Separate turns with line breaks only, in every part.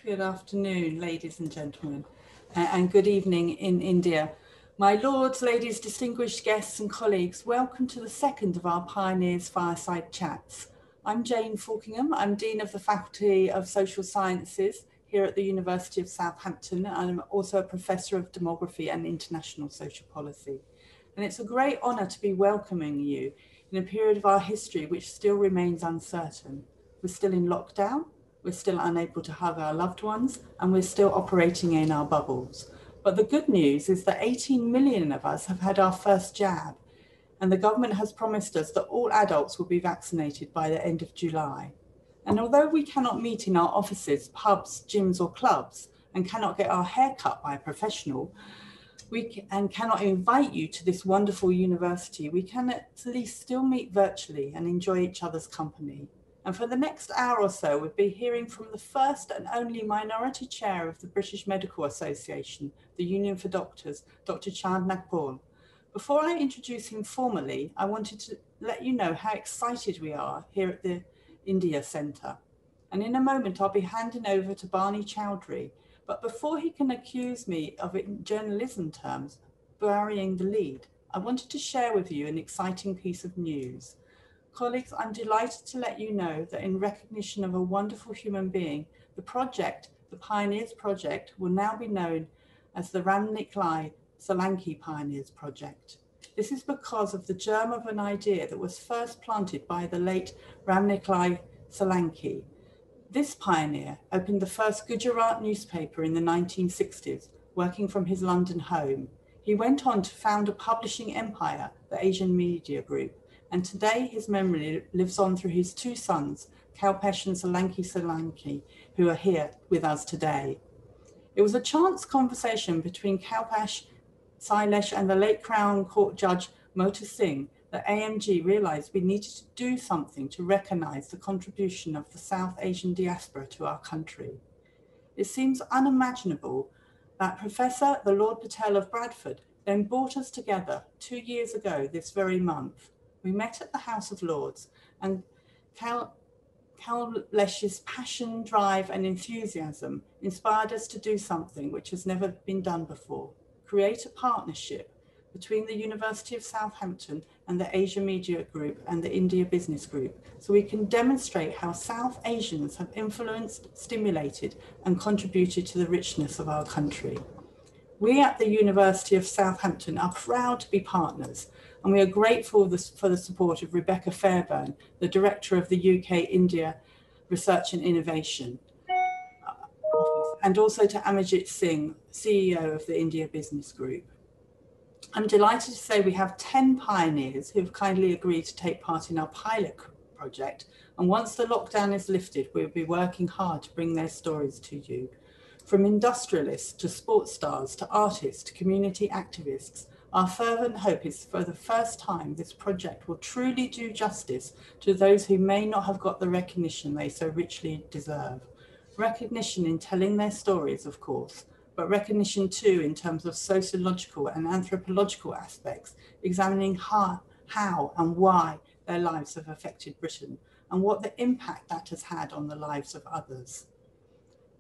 Good afternoon, ladies and gentlemen, and good evening in India. My lords, ladies, distinguished guests and colleagues, welcome to the second of our Pioneers Fireside Chats. I'm Jane Falkingham. I'm Dean of the Faculty of Social Sciences here at the University of Southampton. I'm also a Professor of Demography and International Social Policy. And it's a great honour to be welcoming you in a period of our history which still remains uncertain. We're still in lockdown. We're still unable to hug our loved ones, and we're still operating in our bubbles. But the good news is that 18 million of us have had our first jab, and the government has promised us that all adults will be vaccinated by the end of July. And although we cannot meet in our offices, pubs, gyms or clubs, and cannot get our hair cut by a professional, and cannot invite you to this wonderful university, we can at least still meet virtually and enjoy each other's company. And for the next hour or so, we'll be hearing from the first and only minority chair of the British Medical Association, the Union for Doctors, Dr Chaand Nagpaul. Before I introduce him formally, I wanted to let you know how excited we are here at the India Centre. And in a moment, I'll be handing over to Barnie Choudhury. But before he can accuse me of, in journalism terms, burying the lead, I wanted to share with you an exciting piece of news. Colleagues, I'm delighted to let you know that in recognition of a wonderful human being, the project, the Pioneers Project, will now be known as the Ramniklal Solanki Pioneers Project. This is because of the germ of an idea that was first planted by the late Ramniklal Solanki. This pioneer opened the first Gujarat newspaper in the 1960s, working from his London home. He went on to found a publishing empire, the Asian Media Group, and today his memory lives on through his two sons, Kalpesh and Solanki, who are here with us today. It was a chance conversation between Kalpesh, Sailesh and the late Crown Court Judge Mota Singh that AMG realised we needed to do something to recognise the contribution of the South Asian diaspora to our country. It seems unimaginable that Professor the Lord Patel of Bradford then brought us together 2 years ago this very month. We met at the House of Lords, and Kailesh's passion, drive and enthusiasm inspired us to do something which has never been done before: create a partnership between the University of Southampton and the Asia Media Group and the India Business Group, so we can demonstrate how South Asians have influenced, stimulated and contributed to the richness of our country. We at the University of Southampton are proud to be partners, and we are grateful for the support of Rebecca Fairbairn, the Director of the UK-India Research and Innovation, and also to Amarjit Singh, CEO of the India Business Group. I'm delighted to say we have 10 pioneers who have kindly agreed to take part in our pilot project, and once the lockdown is lifted, we'll be working hard to bring their stories to you. From industrialists to sports stars to artists to community activists, our fervent hope is for the first time this project will truly do justice to those who may not have got the recognition they so richly deserve. Recognition in telling their stories, of course, but recognition too in terms of sociological and anthropological aspects, examining how and why their lives have affected Britain and what the impact that has had on the lives of others.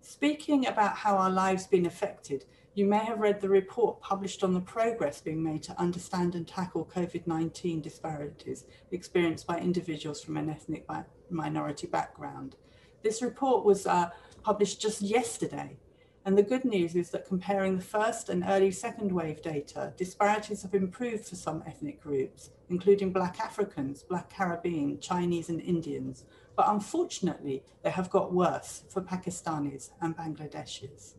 Speaking about how our lives have been affected, you may have read the report published on the progress being made to understand and tackle COVID-19 disparities experienced by individuals from an ethnic minority background. This report was published just yesterday, and the good news is that comparing the first and early second wave data, disparities have improved for some ethnic groups, including Black Africans, Black Caribbean, Chinese and Indians, but unfortunately they have got worse for Pakistanis and Bangladeshis.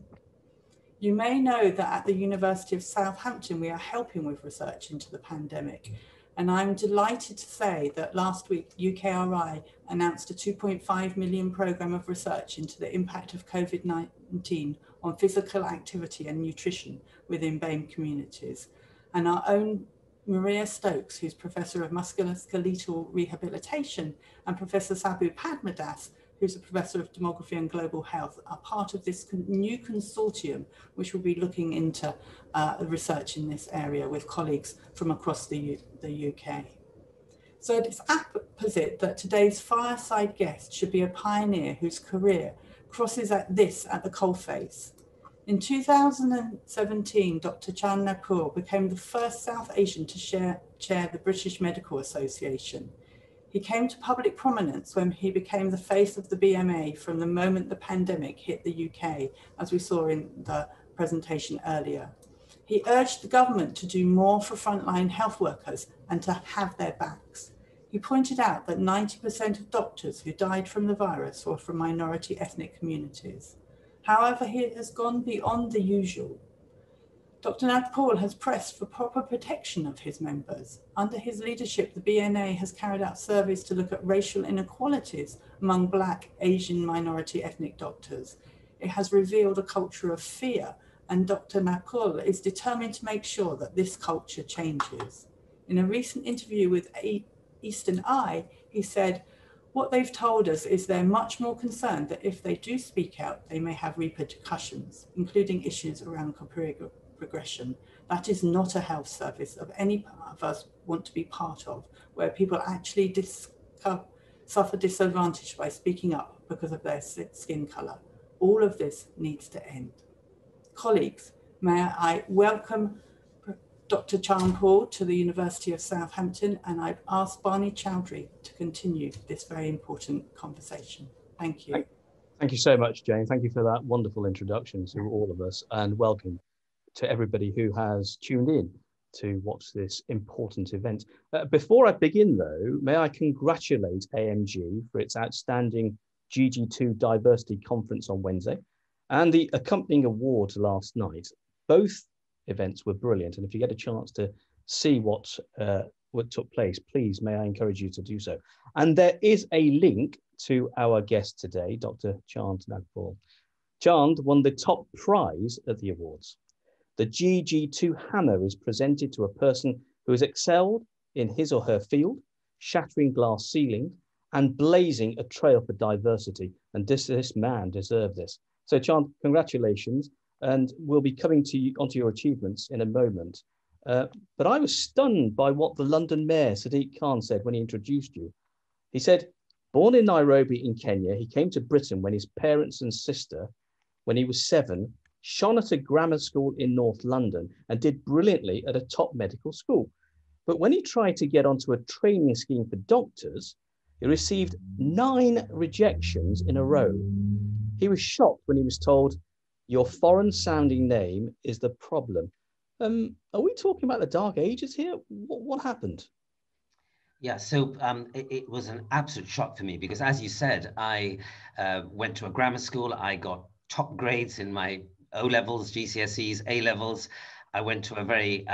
You may know that at the University of Southampton, we are helping with research into the pandemic. And I'm delighted to say that last week, UKRI announced a 2.5 million programme of research into the impact of COVID-19 on physical activity and nutrition within BAME communities. And our own Maria Stokes, who's Professor of Musculoskeletal Rehabilitation, and Professor Sabu Padmadas, who's a Professor of Demography and Global Health, are part of this new consortium, which will be looking into research in this area with colleagues from across the UK. So it's apposite that today's fireside guest should be a pioneer whose career crosses at the coalface. In 2017, Dr Chaand Nagpaul became the first South Asian to chair the British Medical Association. He came to public prominence when he became the face of the BMA from the moment the pandemic hit the UK, as we saw in the presentation earlier. He urged the government to do more for frontline health workers and to have their backs. He pointed out that 90% of doctors who died from the virus were from minority ethnic communities. However, he has gone beyond the usual. Dr Nagpaul has pressed for proper protection of his members. Under his leadership, the BNA has carried out surveys to look at racial inequalities among Black, Asian, minority ethnic doctors. It has revealed a culture of fear, and Dr Nagpaul is determined to make sure that this culture changes. In a recent interview with Eastern Eye, he said, "What they've told us is they're much more concerned that if they do speak out, they may have repercussions, including issues around progression. That is not a health service of any of us want to be part of, where people actually suffer disadvantage by speaking up because of their skin colour. All of this needs to end." Colleagues, may I welcome Dr Chaand Nagpaul to the University of Southampton, and I've asked Barnie Choudhury to continue this very important conversation. Thank you.
Thank you so much, Jane. Thank you for that wonderful introduction to all of us, and welcome to everybody who has tuned in to watch this important event. Before I begin though, may I congratulate AMG for its outstanding GG2 Diversity Conference on Wednesday and the accompanying awards last night. Both events were brilliant, and if you get a chance to see what took place, please may I encourage you to do so. And there is a link to our guest today, Dr Chaand Nagpaul. Chaand won the top prize at the awards. The GG2 hammer is presented to a person who has excelled in his or her field, shattering glass ceilings and blazing a trail for diversity. And this man deserved this. So Chaand, congratulations. And we'll be coming onto your achievements in a moment. But I was stunned by what the London Mayor, Sadiq Khan, said when he introduced you. He said, born in Nairobi in Kenya, he came to Britain when his parents and sister, when he was 7, shone at a grammar school in North London and did brilliantly at a top medical school. But when he tried to get onto a training scheme for doctors, he received 9 rejections in a row. He was shocked when he was told, "Your foreign sounding name is the problem." Are we talking about the Dark Ages here? What happened?
Yeah, so it was an absolute shock for me because, as you said, I went to a grammar school. I got top grades in my O-levels, GCSEs, A-levels. I went to a very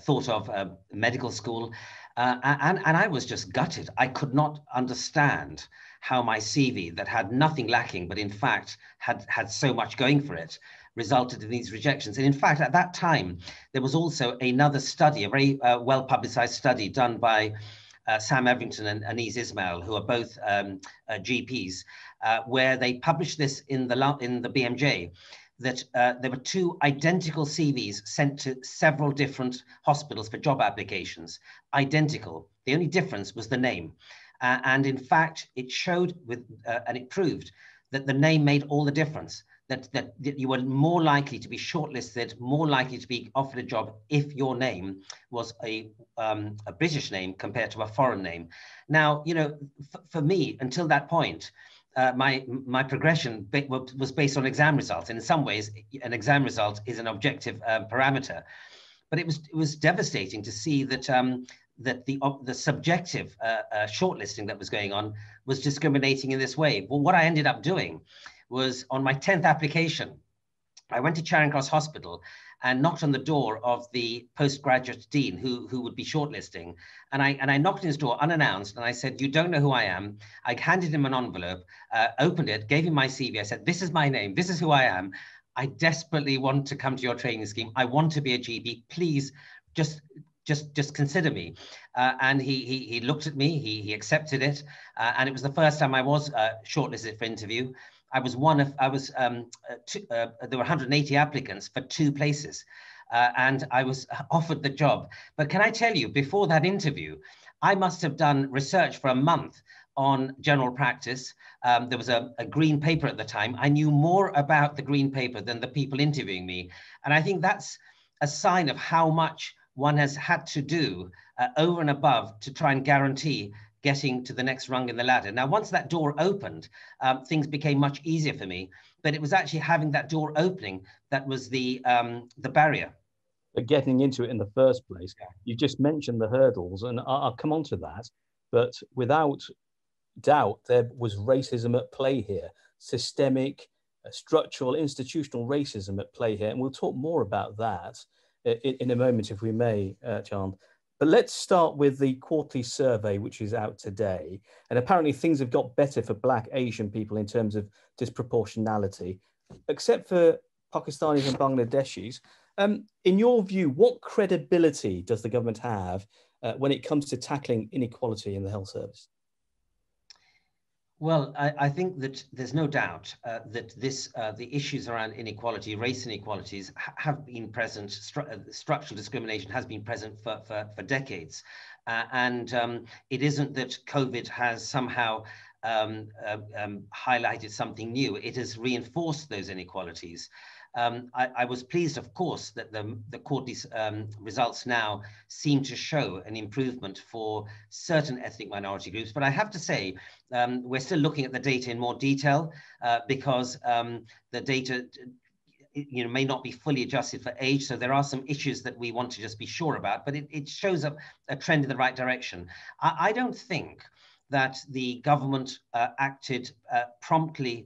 thought of medical school, and I was just gutted. I could not understand how my CV, that had nothing lacking, but in fact had so much going for it, resulted in these rejections. And in fact, at that time, there was also another study, a very well-publicized study done by Sam Everington and Anise Ismail, who are both GPs, where they published this in the BMJ, that there were 2 identical CVs sent to several different hospitals for job applications, identical. The only difference was the name. And in fact, it showed and it proved that the name made all the difference, that you were more likely to be shortlisted, more likely to be offered a job if your name was a British name compared to a foreign name. Now, you know, for me, until that point, my progression was based on exam results. And in some ways, an exam result is an objective parameter. But it was devastating to see that that the subjective shortlisting that was going on was discriminating in this way. Well, what I ended up doing was, on my 10th application, I went to Charing Cross Hospital and knocked on the door of the postgraduate dean who would be shortlisting. And I knocked on his door unannounced, and I said, "You don't know who I am." I handed him an envelope, opened it, gave him my CV. I said, "This is my name. This is who I am. I desperately want to come to your training scheme. I want to be a GP. Please, just consider me." And he looked at me, he accepted it. And it was the first time I was shortlisted for interview. There were 180 applicants for 2 places. And I was offered the job. But can I tell you, before that interview, I must have done research for a month on general practice. There was a green paper at the time. I knew more about the green paper than the people interviewing me. And I think that's a sign of how much one has had to do over and above to try and guarantee getting to the next rung in the ladder. Now, once that door opened, things became much easier for me, but it was actually having that door opening that was the barrier.
But getting into it in the first place, you just mentioned the hurdles, and I'll come on to that, but without doubt, there was racism at play here, systemic, structural, institutional racism at play here, and we'll talk more about that in a moment, if we may, Chaand. But let's start with the quarterly survey, which is out today. And apparently things have got better for Black Asian people in terms of disproportionality, except for Pakistanis and Bangladeshis. In your view, what credibility does the government have when it comes to tackling inequality in the health service?
Well, I think that there's no doubt that the issues around inequality, race inequalities, have been present. Structural discrimination has been present for decades, and it isn't that COVID has somehow highlighted something new. It has reinforced those inequalities. I was pleased, of course, that the quarterly results now seem to show an improvement for certain ethnic minority groups. But I have to say, we're still looking at the data in more detail because the data may not be fully adjusted for age. So there are some issues that we want to just be sure about, but it shows a trend in the right direction. I don't think that the government acted promptly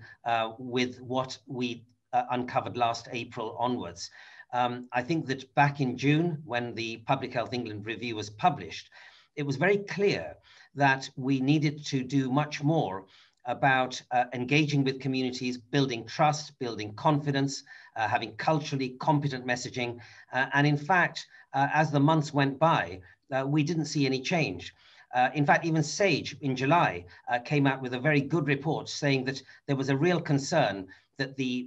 with what we uncovered last April onwards. I think that back in June, when the Public Health England review was published, it was very clear that we needed to do much more about engaging with communities, building trust, building confidence, having culturally competent messaging. And in fact, as the months went by, we didn't see any change. In fact, even SAGE in July came out with a very good report saying that there was a real concern that the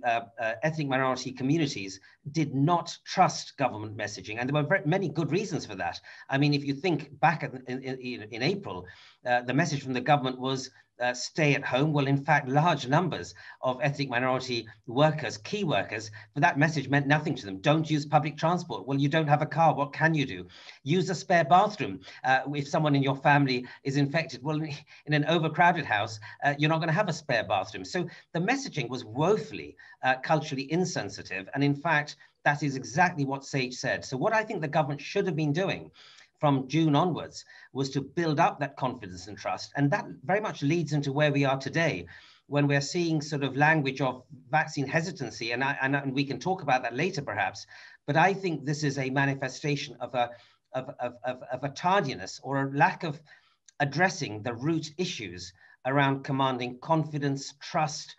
ethnic minority communities did not trust government messaging. And there were many good reasons for that. I mean, if you think back in April, the message from the government was stay at home. Well, in fact, large numbers of ethnic minority workers, key workers, but that message meant nothing to them. Don't use public transport. Well, you don't have a car. What can you do? Use a spare bathroom. If someone in your family is infected, well, in an overcrowded house, you're not going to have a spare bathroom. So the messaging was woefully culturally insensitive. And in fact, that is exactly what SAGE said. So what I think the government should have been doing from June onwards was to build up that confidence and trust. And that very much leads into where we are today, when we're seeing sort of language of vaccine hesitancy. And we can talk about that later, perhaps. But I think this is a manifestation of a tardiness or a lack of addressing the root issues around commanding confidence, trust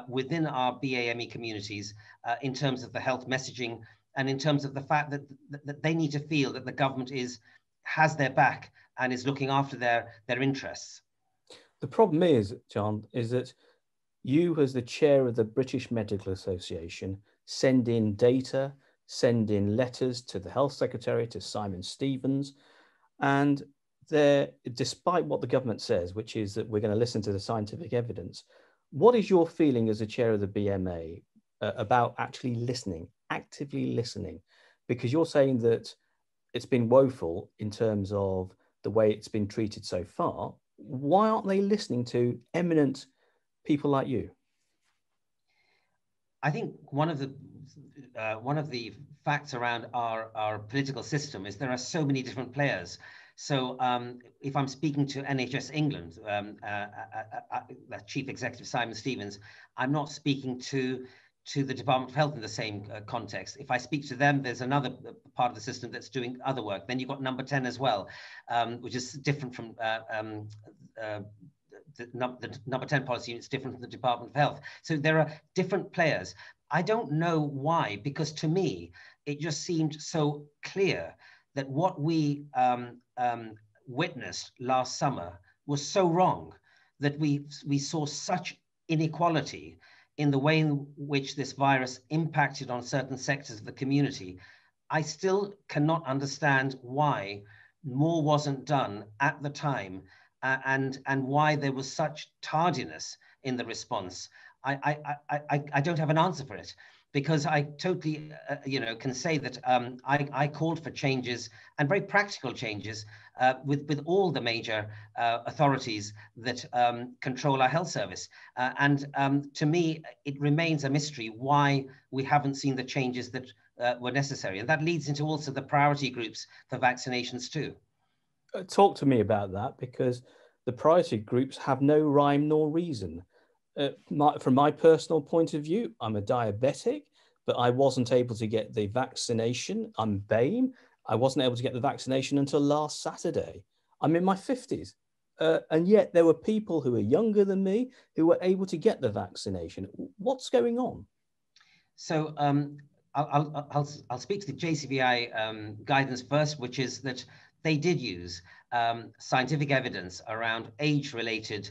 within our BAME communities in terms of the health messaging and in terms of the fact that they need to feel that the government has their back and is looking after their interests.
The problem is, John, is that you, as the chair of the British Medical Association, send in data, send in letters to the Health Secretary, to Simon Stevens, and despite what the government says, which is that we're going to listen to the scientific evidence, what is your feeling as a chair of the BMA about actually listening, actively listening? Because you're saying that it's been woeful in terms of the way it's been treated so far. Why aren't they listening to eminent people like you?
I think one of the facts around our political system is there are so many different players. So if I'm speaking to NHS England, the Chief Executive Simon Stevens, I'm not speaking to the Department of Health in the same context. If I speak to them, there's another part of the system that's doing other work. Then you've got number 10 as well, which is different from the number 10 policy unit is different from the Department of Health. So there are different players. I don't know why, because to me, it just seemed so clear that what we witnessed last summer was so wrong, that we saw such inequality in the way in which this virus impacted on certain sectors of the community. I still cannot understand why more wasn't done at the time and why there was such tardiness in the response. I don't have an answer for it, because I totally, can say that I called for changes, and very practical changes, with all the major authorities that control our health service. To me, it remains a mystery why we haven't seen the changes that were necessary. And that leads into also the priority groups for vaccinations too.
Talk to me about that, because the priority groups have no rhyme nor reason. From my personal point of view, I'm a diabetic, but I wasn't able to get the vaccination. I'm BAME. I wasn't able to get the vaccination until last Saturday. I'm in my 50s. And yet there were people who are younger than me who were able to get the vaccination. What's going on?
So I'll speak to the JCVI guidance first, which is that they did use scientific evidence around age-related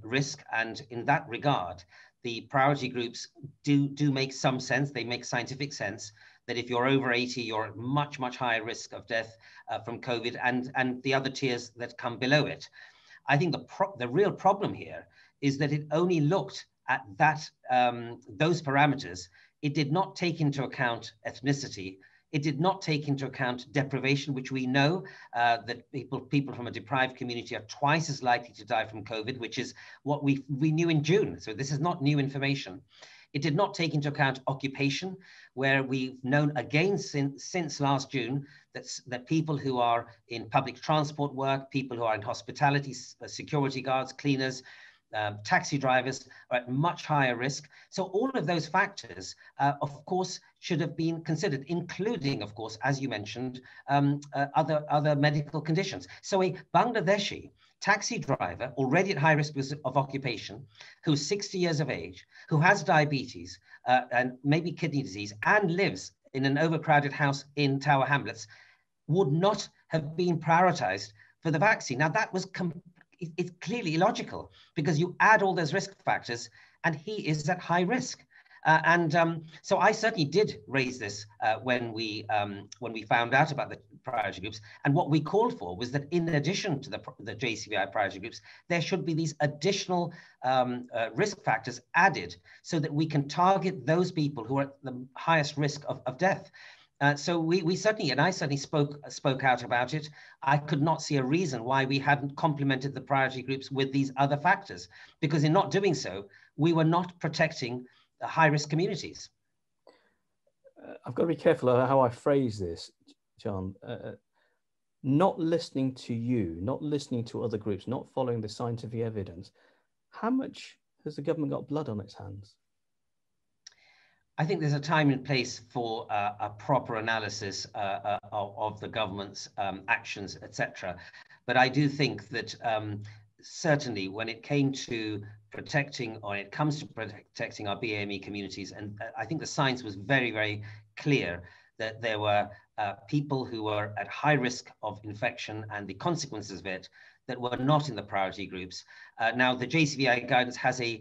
risk. And in that regard, the priority groups do make some sense. They make scientific sense that if you're over 80, you're at much, much higher risk of death from COVID, and the other tiers that come below it. I think the real problem here is that it only looked at that those parameters. It did not take into account ethnicity. It did not take into account deprivation, which we know that people from a deprived community are twice as likely to die from COVID, which is what we knew in June. So this is not new information. It did not take into account occupation, where we've known again since last June that people who are in public transport work, people who are in hospitality, security guards, cleaners, taxi drivers are at much higher risk. So all of those factors, of course, should have been considered, including, of course, as you mentioned, other medical conditions. So a Bangladeshi taxi driver, already at high risk of occupation, who's 60 years of age, who has diabetes and maybe kidney disease, and lives in an overcrowded house in Tower Hamlets, would not have been prioritized for the vaccine. Now, that was it's clearly illogical, because you add all those risk factors and he is at high risk. So I certainly did raise this when we found out about the priority groups. And what we called for was that in addition to the JCVI priority groups, there should be these additional risk factors added so that we can target those people who are at the highest risk of death. So we certainly, and I certainly spoke out about it. I could not see a reason why we hadn't complemented the priority groups with these other factors, because in not doing so, we were not protecting the high-risk communities.
I've got to be careful of how I phrase this, John. Not listening to you, not listening to other groups, not following the scientific evidence. How much has the government got blood on its hands?
I think there's a time and place for a proper analysis of the government's actions, etc. But I do think that certainly when it came to protecting, or it comes to protecting our BAME communities, and I think the science was very, very clear that there were people who were at high risk of infection and the consequences of it that were not in the priority groups. Now, the JCVI guidance has a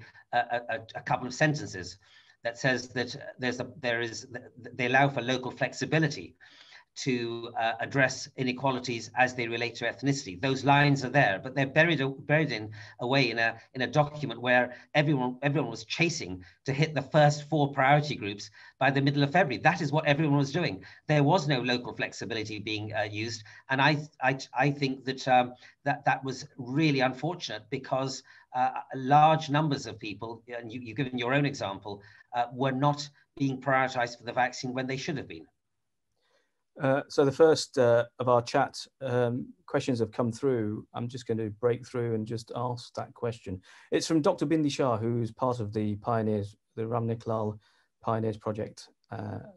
couple of sentences that says that they allow for local flexibility to address inequalities as they relate to ethnicity. Those lines are there, but they're buried away in a document where everyone was chasing to hit the first 4 priority groups by the middle of February. That is what everyone was doing. There was no local flexibility being used, and I think that that was really unfortunate, because large numbers of people, and you've given your own example, were not being prioritized for the vaccine when they should have been.
So the first of our chat questions have come through. I'm just going to break through and just ask that question. It's from Dr. Bindi Shah, who's part of the Pioneers, the Ramniklal Pioneers Project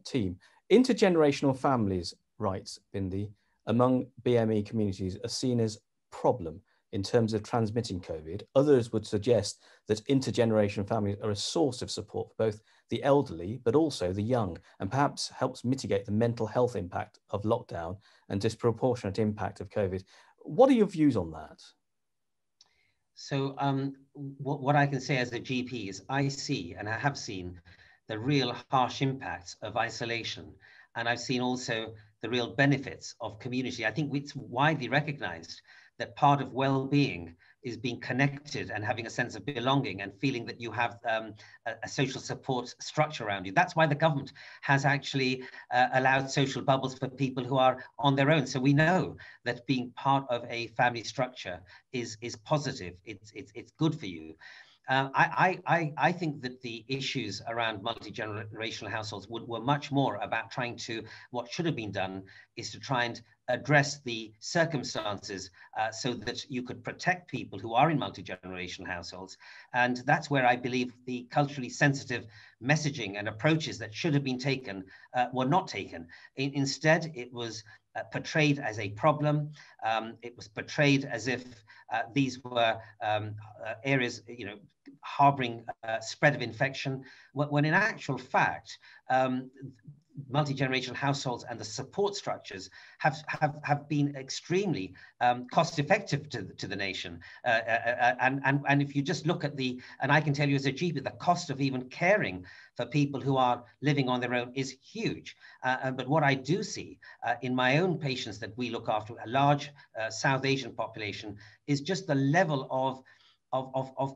team. Intergenerational families, writes Bindi, among BME communities are seen as a problem in terms of transmitting COVID. Others would suggest that intergenerational families are a source of support for both the elderly, but also the young, and perhaps helps mitigate the mental health impact of lockdown and disproportionate impact of COVID. What are your views on that?
So what I can say as a GP is I see, and I have seen, the real harsh impacts of isolation. And I've seen also the real benefits of community. I think it's widely recognized that part of well-being is being connected and having a sense of belonging and feeling that you have a social support structure around you. That's why the government has actually allowed social bubbles for people who are on their own. So we know that being part of a family structure is positive. It's good for you. I think that the issues around multi-generational households were much more about trying to, what should have been done is to try and address the circumstances so that you could protect people who are in multi-generational households. And that's where I believe the culturally sensitive messaging and approaches that should have been taken were not taken. Instead, it was portrayed as a problem. It was portrayed as if these were areas, harboring spread of infection, when in actual fact, multi-generational households and the support structures have been extremely cost effective to the nation. And if you just look at and I can tell you as a GP, the cost of even caring for people who are living on their own is huge. But what I do see in my own patients that we look after, a large South Asian population, is just the level of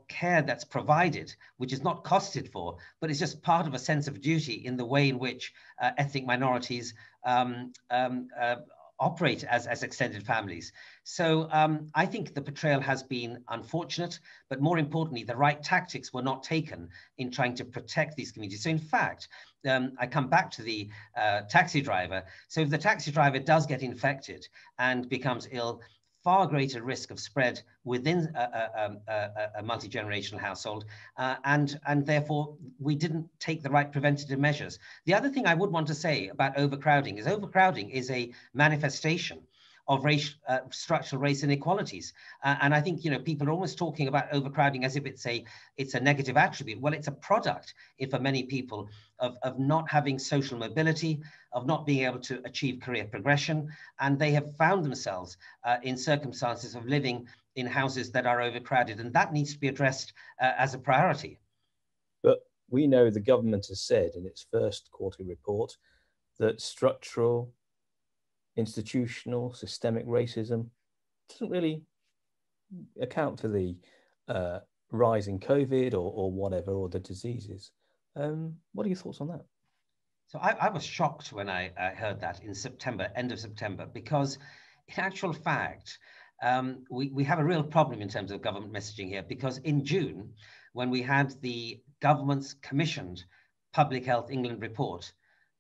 care that's provided, which is not costed for, but it's just part of a sense of duty in the way in which ethnic minorities operate as extended families. So I think the portrayal has been unfortunate, but more importantly, the right tactics were not taken in trying to protect these communities. So in fact, I come back to the taxi driver. So if the taxi driver does get infected and becomes ill, far greater risk of spread within a multi-generational household, and therefore we didn't take the right preventative measures. The other thing I would want to say about overcrowding is a manifestation of structural race inequalities. And I think, people are almost talking about overcrowding as if it's a negative attribute. Well, it's a product, for many people, of not having social mobility, of not being able to achieve career progression. And they have found themselves in circumstances of living in houses that are overcrowded. And that needs to be addressed as a priority.
But we know the government has said in its first quarterly report that structural, institutional, systemic racism doesn't really account for the rise in COVID or whatever, or the diseases. What are your thoughts on that?
So I was shocked when I heard that in September, end of September, because in actual fact, we have a real problem in terms of government messaging here, because in June, when we had the government's commissioned Public Health England report,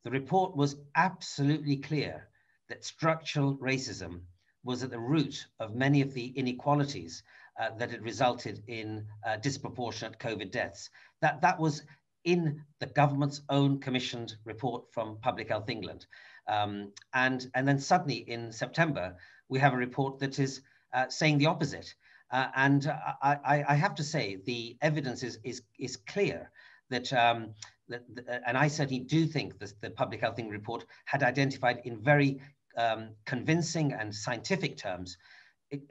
the report was absolutely clear that structural racism was at the root of many of the inequalities that had resulted in disproportionate COVID deaths. That was in the government's own commissioned report from Public Health England. And then suddenly in September, we have a report that is saying the opposite. And I have to say, the evidence is clear that, and I certainly do think that the Public Health England report had identified in very convincing and scientific terms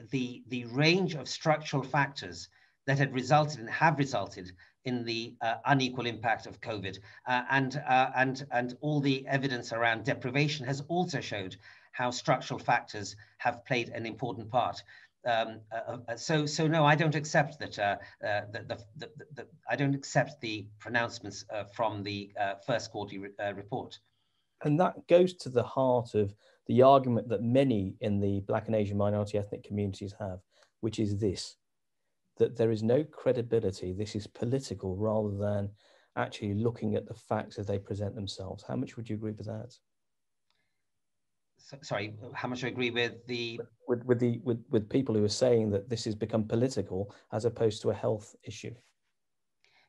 the range of structural factors that had resulted and have resulted in the unequal impact of COVID, and all the evidence around deprivation has also showed how structural factors have played an important part. So no, I don't accept that. I don't accept the pronouncements from the first quarterly report.
And that goes to the heart of the argument that many in the Black and Asian minority ethnic communities have, which is this: that there is no credibility. This is political rather than actually looking at the facts as they present themselves. How much would you agree with that?
Sorry, how much I agree with the
with people who are saying that this has become political as opposed to a health issue?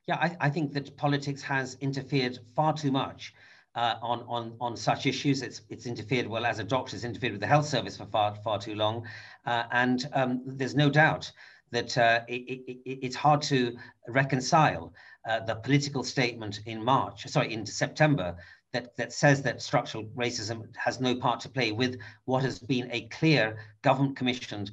Yeah, I think that politics has interfered far too much on such issues. It's interfered, well, as a doctor, it's interfered with the health service for far too long, and there's no doubt that it's hard to reconcile the political statement in September that says that structural racism has no part to play with what has been a clear government commissioned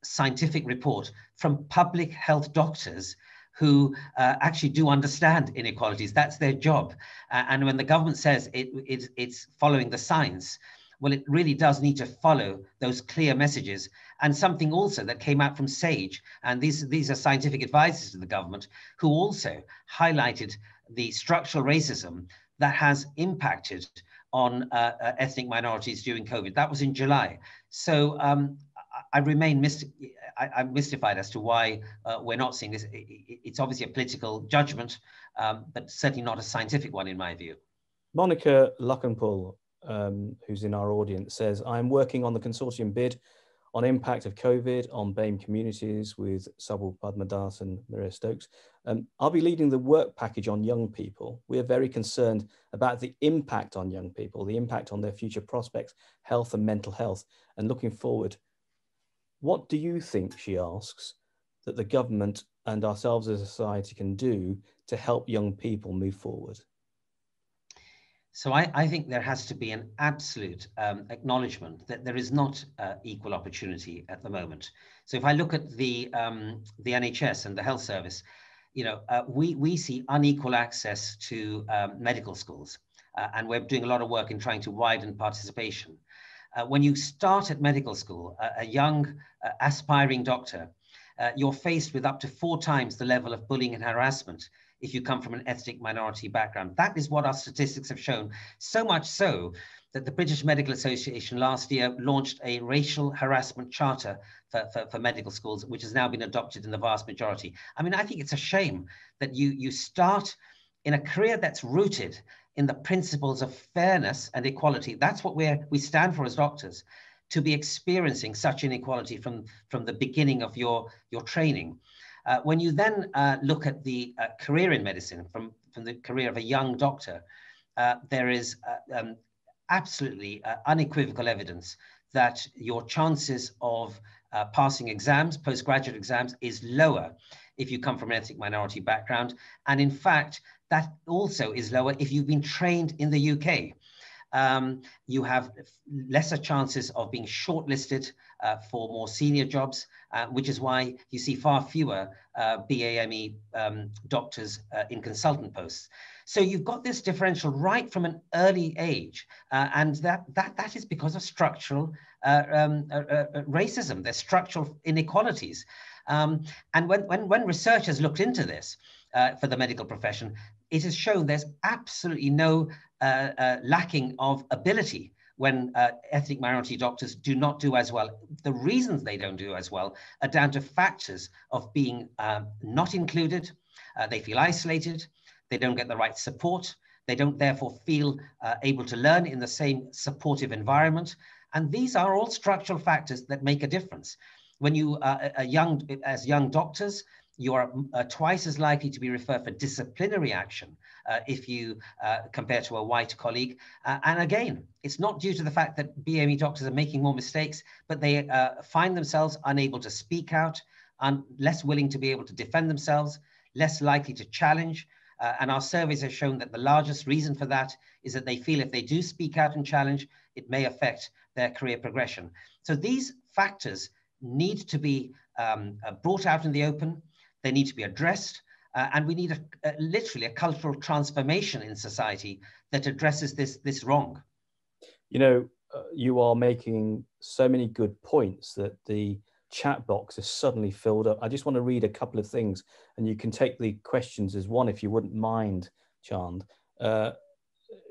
scientific report from public health doctors who actually do understand inequalities. That's their job. And when the government says it's following the science, well, it really does need to follow those clear messages. And something also that came out from SAGE, and these are scientific advisors to the government, who also highlighted the structural racism that has impacted on ethnic minorities during COVID. That was in July. So I remain I'm mystified as to why we're not seeing this. It's obviously a political judgment, but certainly not a scientific one in my view.
Monica Luckenpool, who's in our audience, says, I'm working on the consortium bid on impact of COVID on BAME communities with Subal Padmadas and Maria Stokes. I'll be leading the work package on young people. We are very concerned about the impact on young people, the impact on their future prospects, health and mental health. And looking forward, what do you think, she asks, that the government and ourselves as a society can do to help young people move forward?
So I think there has to be an absolute acknowledgement that there is not equal opportunity at the moment. So if I look at the NHS and the health service, we see unequal access to medical schools, and we're doing a lot of work in trying to widen participation. When you start at medical school, a young aspiring doctor, you're faced with up to 4 times the level of bullying and harassment if you come from an ethnic minority background. That is what our statistics have shown, so much so that the British Medical Association last year launched a racial harassment charter for medical schools, which has now been adopted in the vast majority. I mean, I think it's a shame that you start in a career that's rooted in the principles of fairness and equality. That's what we stand for as doctors, to be experiencing such inequality from the beginning of your training. When you then look at the career in medicine, from the career of a young doctor, there is absolutely unequivocal evidence that your chances of passing exams, postgraduate exams, is lower if you come from an ethnic minority background. And in fact, that also is lower if you've been trained in the UK. You have lesser chances of being shortlisted for more senior jobs, which is why you see far fewer BAME doctors in consultant posts. So you've got this differential right from an early age, and that is because of structural racism. There's structural inequalities. And when research has looked into this for the medical profession, it has shown there's absolutely no lacking of ability when ethnic minority doctors do not do as well. The reasons they don't do as well are down to factors of being not included. They feel isolated. They don't get the right support. They don't therefore feel able to learn in the same supportive environment. And these are all structural factors that make a difference. When you are as young doctors, you are twice as likely to be referred for disciplinary action if you compare to a white colleague. And again, it's not due to the fact that BAME doctors are making more mistakes, but they find themselves unable to speak out, less willing to be able to defend themselves, less likely to challenge. And our surveys have shown that the largest reason for that is that they feel if they do speak out and challenge, it may affect their career progression. So these factors need to be brought out in the open. They need to be addressed, and we need literally a cultural transformation in society that addresses this wrong.
You know, you are making so many good points that the chat box is suddenly filled up. I just want to read a couple of things, and you can take the questions as one if you wouldn't mind, Chand.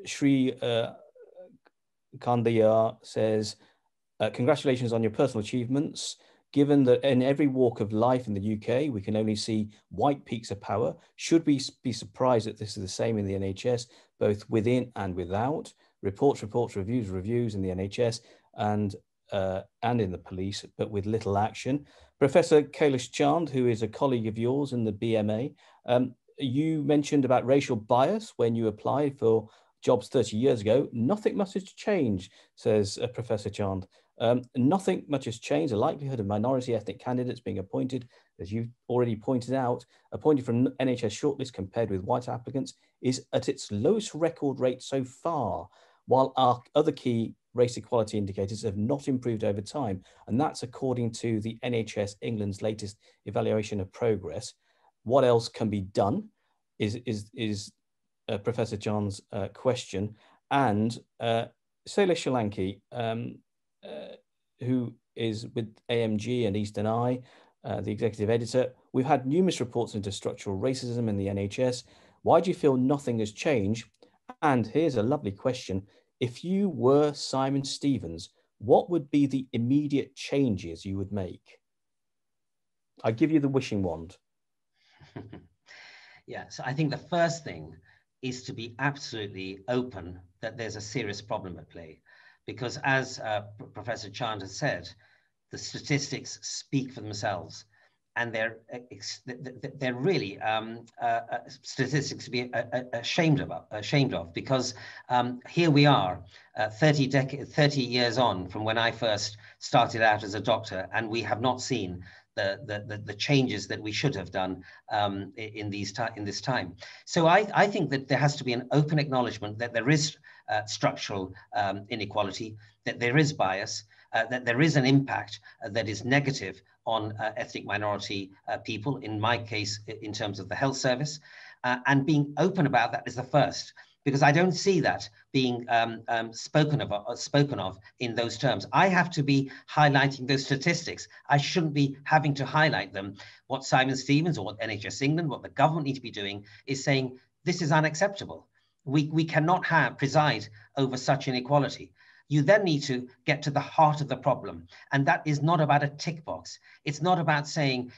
Shri Kandiyar says, congratulations on your personal achievements. Given that in every walk of life in the UK, we can only see white peaks of power, should we be surprised that this is the same in the NHS, both within and without? Reports, reviews in the NHS and in the police, but with little action. Professor Kailash Chand, who is a colleague of yours in the BMA, you mentioned about racial bias when you applied for jobs 30 years ago. Nothing much has changed, says Professor Chand. Nothing much has changed. The likelihood of minority ethnic candidates being appointed, as you've already pointed out, appointed from NHS shortlist compared with white applicants is at its lowest record rate so far, while our other key race equality indicators have not improved over time. And that's according to the NHS England's latest evaluation of progress. What else can be done is Professor John's question. And Solanki, who is with AMG and Eastern Eye, the executive editor, we've had numerous reports into structural racism in the NHS. Why do you feel nothing has changed? And here's a lovely question. If you were Simon Stevens, what would be the immediate changes you would make? I give you the wishing wand.
Yeah, so I think the first thing is to be absolutely open that there's a serious problem at play. Because as Professor Chaand has said, the statistics speak for themselves. And they're really statistics to be ashamed of, because here we are 30 years on from when I first started out as a doctor, and we have not seen the changes that we should have done in this time. So I think that there has to be an open acknowledgement that there is structural inequality, that there is bias, that there is an impact that is negative on ethnic minority people, in my case, in terms of the health service, and being open about that is the first, because I don't see that being spoken of in those terms. I have to be highlighting those statistics. I shouldn't be having to highlight them. What Simon Stevens or what NHS England, what the government need to be doing is saying, this is unacceptable. We cannot preside over such inequality. You then need to get to the heart of the problem. And that is not about a tick box. It's not about saying,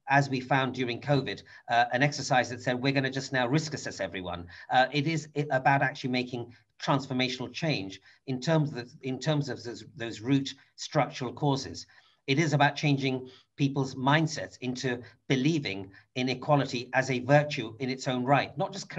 as we found during COVID, an exercise that said, we're going to just now risk assess everyone. It is about actually making transformational change in terms of those root structural causes. It is about changing people's mindsets into believing in equality as a virtue in its own right, not just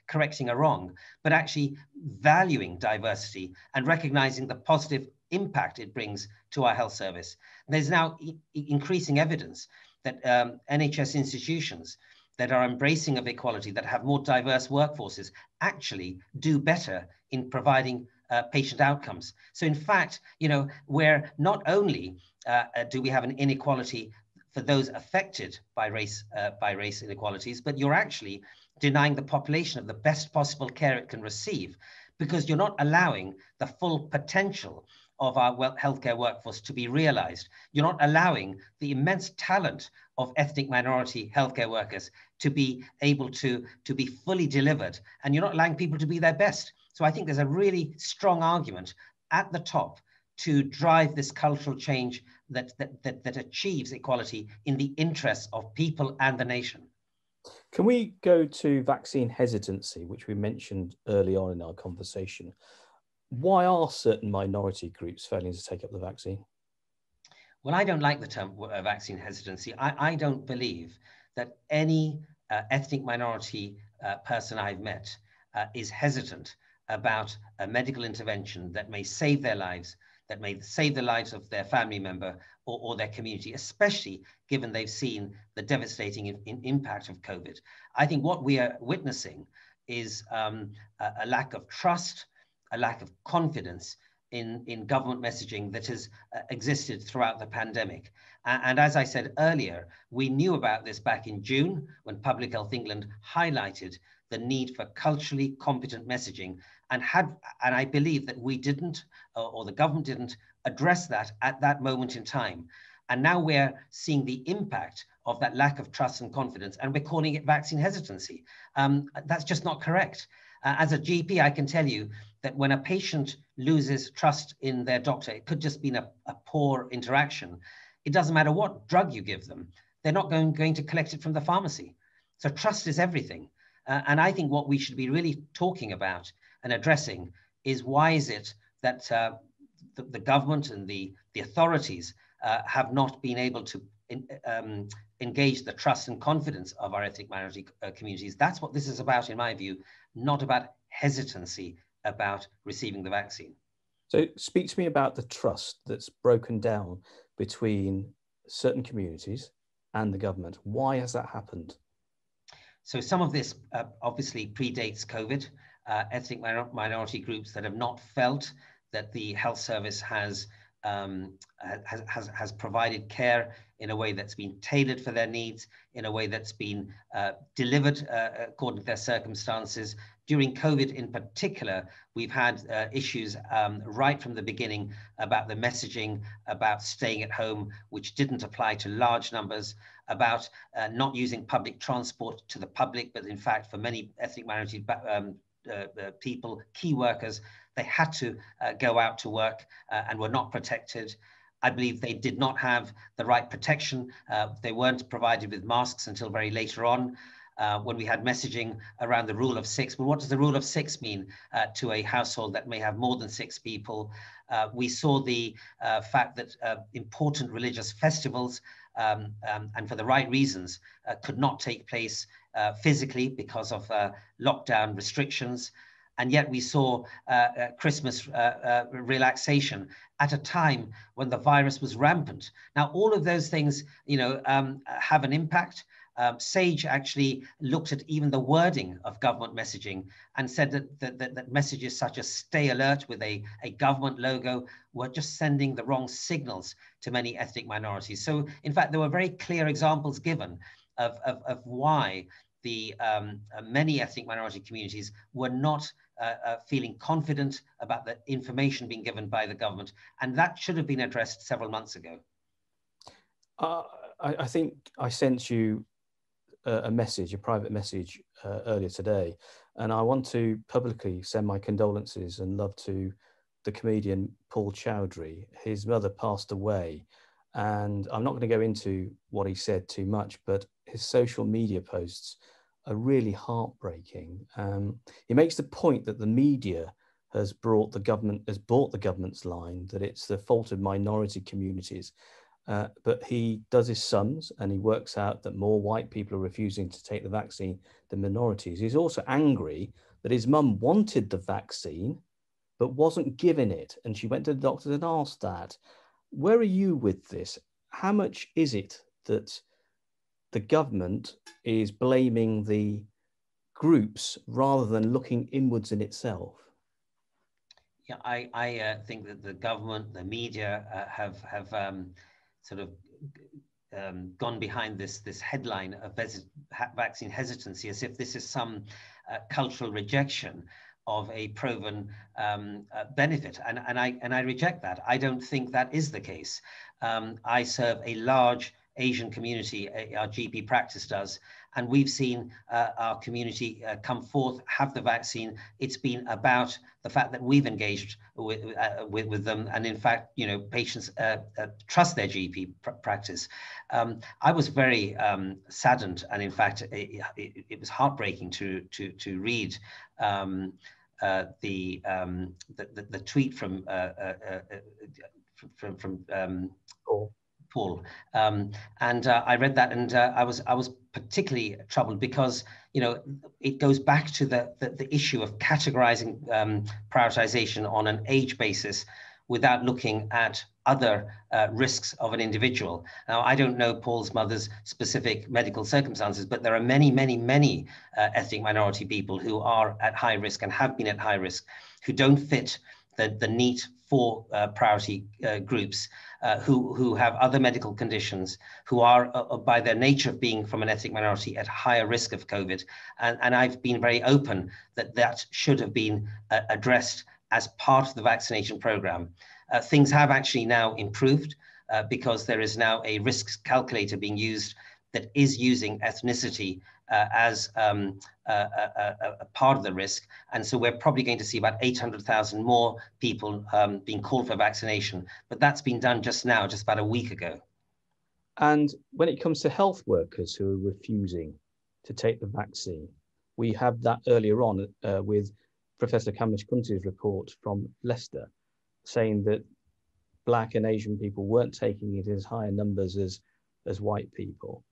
correcting a wrong, but actually valuing diversity and recognizing the positive impact it brings to our health service. There's now increasing evidence that NHS institutions that are embracing of equality, that have more diverse workforces, actually do better in providing patient outcomes. So in fact, where not only do we have an inequality for those affected by race inequalities, but you're actually denying the population of the best possible care it can receive, because you're not allowing the full potential of our healthcare workforce to be realized. You're not allowing the immense talent of ethnic minority healthcare workers to be able to be fully delivered, and you're not allowing people to be their best. So I think there's a really strong argument at the top to drive this cultural change that achieves equality in the interests of people and the nation.
Can we go to vaccine hesitancy, which we mentioned early on in our conversation? Why are certain minority groups failing to take up the vaccine?
Well, I don't like the term vaccine hesitancy. I don't believe that any ethnic minority person I've met is hesitant about a medical intervention that may save their lives, that may save the lives of their family member or their community, especially given they've seen the devastating impact of COVID. I think what we are witnessing is a lack of trust, a lack of confidence in government messaging that has existed throughout the pandemic. And as I said earlier, we knew about this back in June when Public Health England highlighted the need for culturally competent messaging, and I believe that we didn't, or the government didn't, address that at that moment in time. And now we're seeing the impact of that lack of trust and confidence, and we're calling it vaccine hesitancy. That's just not correct. As a GP, I can tell you that when a patient loses trust in their doctor, it could just be a poor interaction. It doesn't matter what drug you give them. They're not going to collect it from the pharmacy. So trust is everything. And I think what we should be really talking about and addressing is, why is it that the government and the authorities have not been able to engage the trust and confidence of our ethnic minority communities? That's what this is about, in my view, not about hesitancy about receiving the vaccine.
So speak to me about the trust that's broken down between certain communities and the government. Why has that happened?
So some of this obviously predates COVID. Ethnic minority groups that have not felt that the health service has provided care in a way that's been tailored for their needs, in a way that's been delivered according to their circumstances. During COVID in particular, we've had issues right from the beginning about the messaging, about staying at home, which didn't apply to large numbers, about not using public transport to the public, but in fact for many ethnic minority people, key workers, they had to go out to work and were not protected. I believe they did not have the right protection. They weren't provided with masks until very later on. When we had messaging around the rule of 6. Well, what does the rule of 6 mean to a household that may have more than 6 people? We saw the fact that important religious festivals, and for the right reasons, could not take place physically because of lockdown restrictions. And yet we saw Christmas relaxation at a time when the virus was rampant. Now, all of those things, have an impact. Sage actually looked at even the wording of government messaging and said that messages such as stay alert with a government logo were just sending the wrong signals to many ethnic minorities. So in fact, there were very clear examples given of why the many ethnic minority communities were not feeling confident about the information being given by the government. And that should have been addressed several months ago.
I think I sent you a message, a private message earlier today, and I want to publicly send my condolences and love to the comedian Paul Choudhury. His mother passed away, and I'm not going to go into what he said too much, but his social media posts are really heartbreaking. He makes the point that the media has bought the government's line, that it's the fault of minority communities. But he does his sums and he works out that more white people are refusing to take the vaccine than minorities. He's also angry that his mum wanted the vaccine but wasn't given it. And she went to the doctor and asked that. Where are you with this? How much is it that the government is blaming the groups rather than looking inwards in itself?
Yeah, I think that the government, the media have sort of gone behind this headline of vaccine hesitancy as if this is some cultural rejection of a proven benefit. And I reject that. I don't think that is the case. I serve a large Asian community, our GP practice does, and we've seen our community come forth, have the vaccine. It's been about the fact that we've engaged with them, and in fact, patients trust their GP practice. I was very saddened, and in fact, it was heartbreaking to read the tweet from Paul, and I read that, and I was particularly troubled because it goes back to the issue of categorizing prioritization on an age basis without looking at other risks of an individual. Now, I don't know Paul's mother's specific medical circumstances, but there are many ethnic minority people who are at high risk and have been at high risk, who don't fit the neat 4 priority groups, who have other medical conditions, who are by their nature of being from an ethnic minority at higher risk of COVID. And I've been very open that should have been addressed as part of the vaccination program. Things have actually now improved because there is now a risk calculator being used that is using ethnicity as a part of the risk. And so we're probably going to see about 800,000 more people being called for vaccination. But that's been done just now, just about a week ago.
And when it comes to health workers who are refusing to take the vaccine, we have that earlier on with Professor Kamishkunti's report from Leicester, saying that Black and Asian people weren't taking it as high numbers as white people.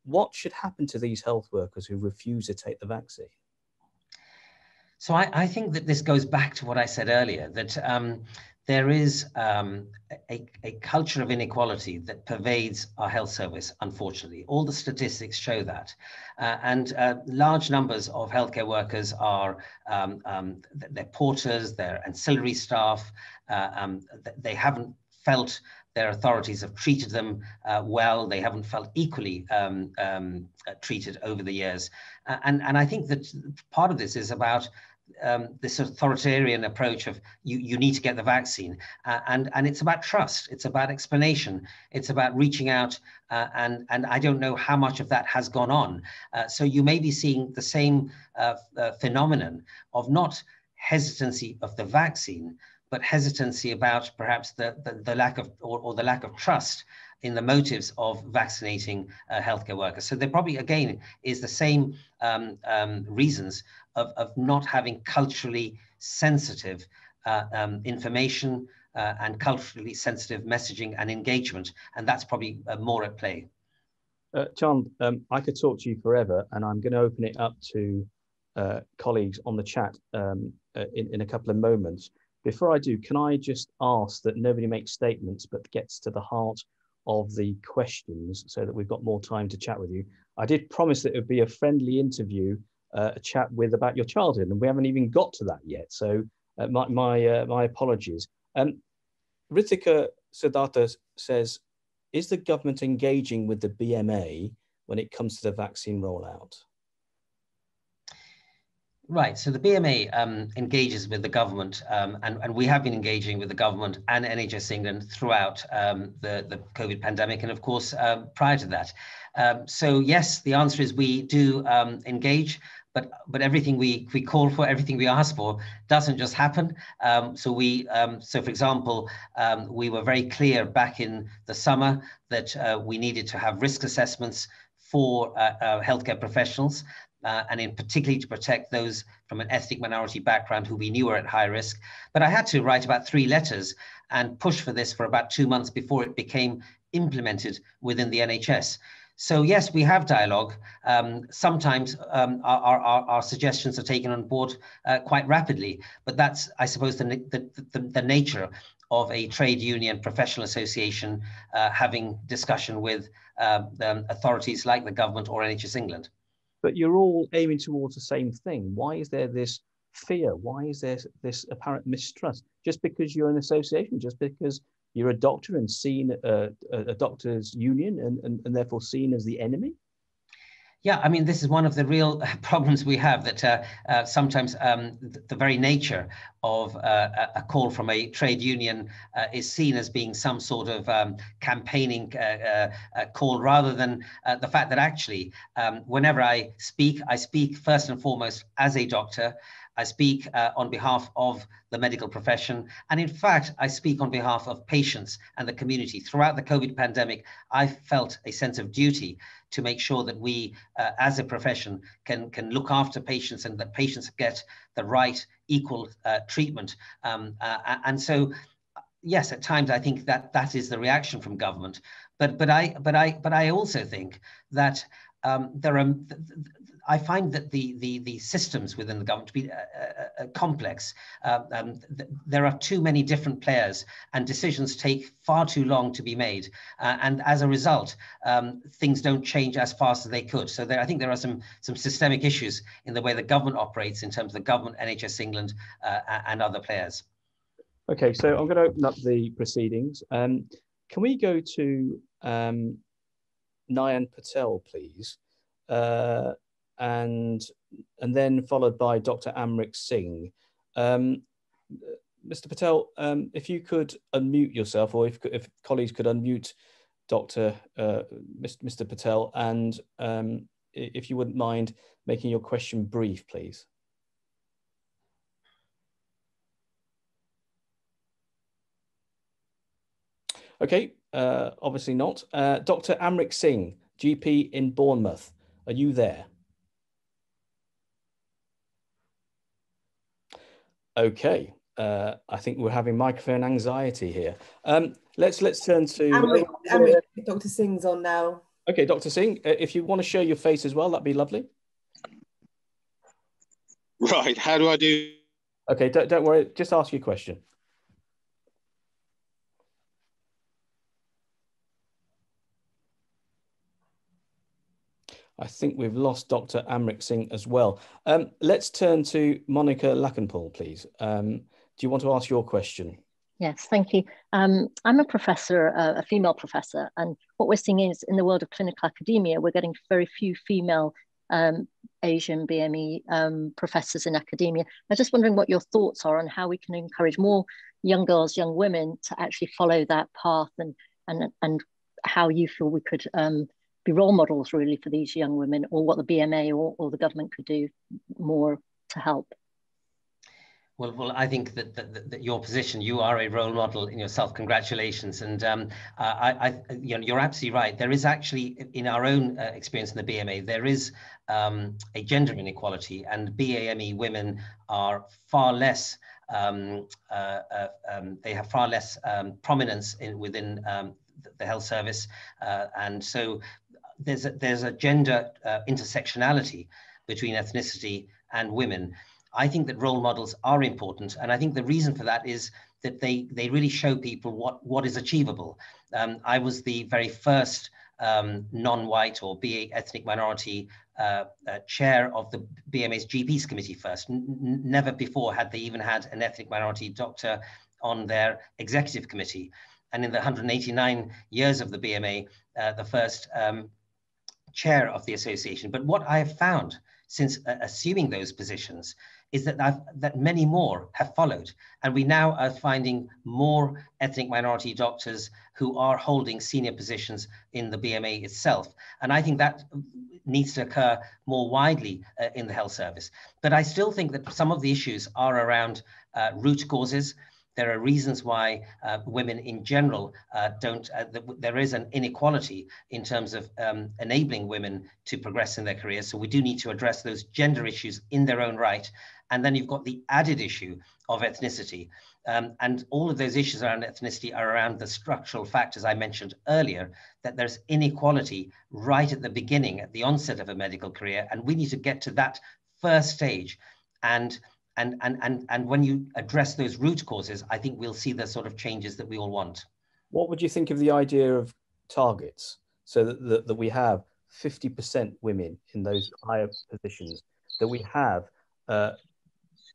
What should happen to these health workers who refuse to take the vaccine?
So I think that this goes back to what I said earlier, that there is a culture of inequality that pervades our health service, unfortunately. All the statistics show that. And large numbers of healthcare workers are, they're porters, they're ancillary staff, they haven't felt their authorities have treated them well. They haven't felt equally treated over the years. And I think that part of this is about this authoritarian approach of you need to get the vaccine, and it's about trust, it's about explanation, it's about reaching out, and I don't know how much of that has gone on. So you may be seeing the same phenomenon of not hesitancy of the vaccine, but hesitancy about perhaps the lack of or the lack of trust in the motives of vaccinating healthcare workers. So there probably, again, is the same reasons of not having culturally sensitive information and culturally sensitive messaging and engagement. And that's probably more at play.
Chand, I could talk to you forever, and I'm going to open it up to colleagues on the chat in a couple of moments. Before I do, can I just ask that nobody makes statements but gets to the heart of the questions so that we've got more time to chat with you. I did promise that it would be a friendly interview, a chat about your childhood, and we haven't even got to that yet. So my apologies. Ritika Siddhartha says, is the government engaging with the BMA when it comes to the vaccine rollout?
Right, so the BMA engages with the government, and we have been engaging with the government and NHS England throughout the COVID pandemic, and of course, prior to that. So yes, the answer is we do engage, but everything we call for, everything we ask for doesn't just happen. So for example, we were very clear back in the summer that we needed to have risk assessments for healthcare professionals, and in particularly to protect those from an ethnic minority background who we knew were at high risk. But I had to write about 3 letters and push for this for about 2 months before it became implemented within the NHS. So yes, we have dialogue. Sometimes our suggestions are taken on board quite rapidly, but that's, I suppose, the nature of a trade union professional association having discussion with the authorities like the government or NHS England.
But you're all aiming towards the same thing. Why is there this fear? Why is there this apparent mistrust? Just because you're an association, just because you're a doctor and seen a doctors' union and therefore seen as the enemy?
Yeah, I mean, this is one of the real problems we have, that sometimes the very nature of a call from a trade union is seen as being some sort of campaigning call, rather than the fact that actually, whenever I speak first and foremost as a doctor. I speak on behalf of the medical profession. And in fact, I speak on behalf of patients and the community. Throughout the COVID pandemic, I felt a sense of duty to make sure that we, as a profession, can look after patients and that patients get the right equal treatment. And so, yes, at times I think that is the reaction from government. But I also think that I find that the systems within the government to be complex. There are too many different players, and decisions take far too long to be made. And as a result, things don't change as fast as they could. So I think there are some systemic issues in the way the government operates in terms of the government, NHS England, and other players.
Okay, so I'm going to open up the proceedings. Can we go to Nayan Patel, please? And then followed by Dr. Amrit Singh. Mr. Patel, if you could unmute yourself, or if colleagues could unmute Mr. Patel, and if you wouldn't mind making your question brief, please. Okay, obviously not. Dr. Amrit Singh, GP in Bournemouth, are you there? Okay, I think we're having microphone anxiety here. Let's turn to
Amrit, Dr. Singh's on now.
Okay, Dr. Singh, if you want to show your face as well, that'd be lovely.
Right, how do I do?
Okay, don't worry, just ask your question. I think we've lost Dr. Amrit Singh as well. Let's turn to Monica Lackenpool, please. Do you want to ask your question?
Yes, thank you. I'm a professor, a female professor, and what we're seeing is in the world of clinical academia, we're getting very few female Asian BME professors in academia. I'm just wondering what your thoughts are on how we can encourage more young girls, young women to actually follow that path, and how you feel we could be role models really for these young women, or what the BMA or the government could do more to help.
Well, I think that your position, you are a role model in yourself. Congratulations, and you're absolutely right. There is actually, in our own experience in the BMA, there is a gender inequality, and BAME women are far less. They have far less prominence within the health service, and so there's a gender intersectionality between ethnicity and women. I think that role models are important, and I think the reason for that is that they really show people what is achievable. I was the very first non-white or BA ethnic minority chair of the BMA's GPs committee first. Never before had they even had an ethnic minority doctor on their executive committee. And in the 189 years of the BMA, the first chair of the association. But what I have found since assuming those positions is that many more have followed. And we now are finding more ethnic minority doctors who are holding senior positions in the BMA itself. And I think that needs to occur more widely in the health service. But I still think that some of the issues are around root causes. There are reasons why women in general there is an inequality in terms of enabling women to progress in their careers. So we do need to address those gender issues in their own right. And then you've got the added issue of ethnicity. And all of those issues around ethnicity are around the structural factors I mentioned earlier, that there's inequality right at the beginning, at the onset of a medical career. And we need to get to that first stage. And when you address those root causes, I think we'll see the sort of changes that we all want. What would you think of the idea of targets, so that we have 50% women in those higher positions, that we have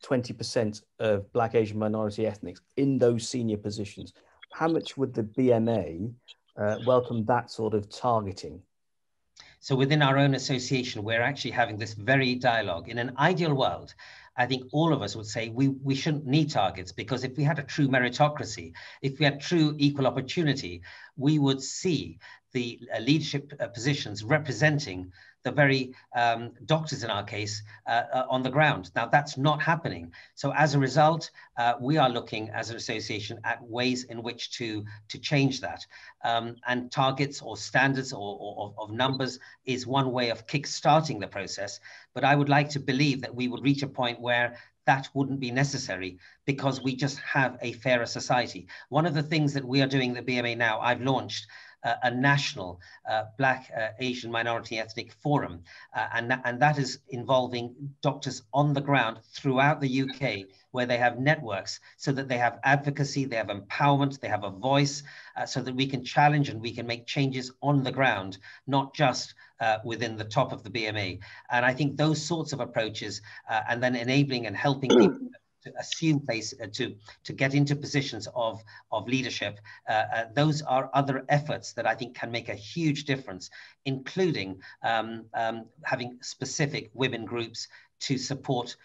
20% of Black, Asian, minority ethnics in those senior positions? How much would the BMA welcome that sort of targeting? So within our own association, we're actually having this very dialogue. In an ideal world, I think all of us would say we shouldn't need targets, because if we had a true meritocracy, if we had true equal opportunity, we would see the leadership positions representing the very doctors in our case on the ground. Now that's not happening. So as a result, we are looking as an association at ways in which to change that. And targets or standards or of numbers is one way of kick-starting the process. But I would like to believe that we would reach a point where that wouldn't be necessary, because we just have a fairer society. One of the things that we are doing at the BMA now, I've launched a national Black, Asian, minority ethnic forum. And that is involving doctors on the ground throughout the UK, where they have networks, so that they have advocacy, they have empowerment, they have a voice, so that we can challenge and we can make changes on the ground, not just within the top of the BMA. And I think those sorts of approaches, and then enabling and helping people to assume place, to get into positions of leadership. Those are other efforts that I think can make a huge difference, including having specific women groups to support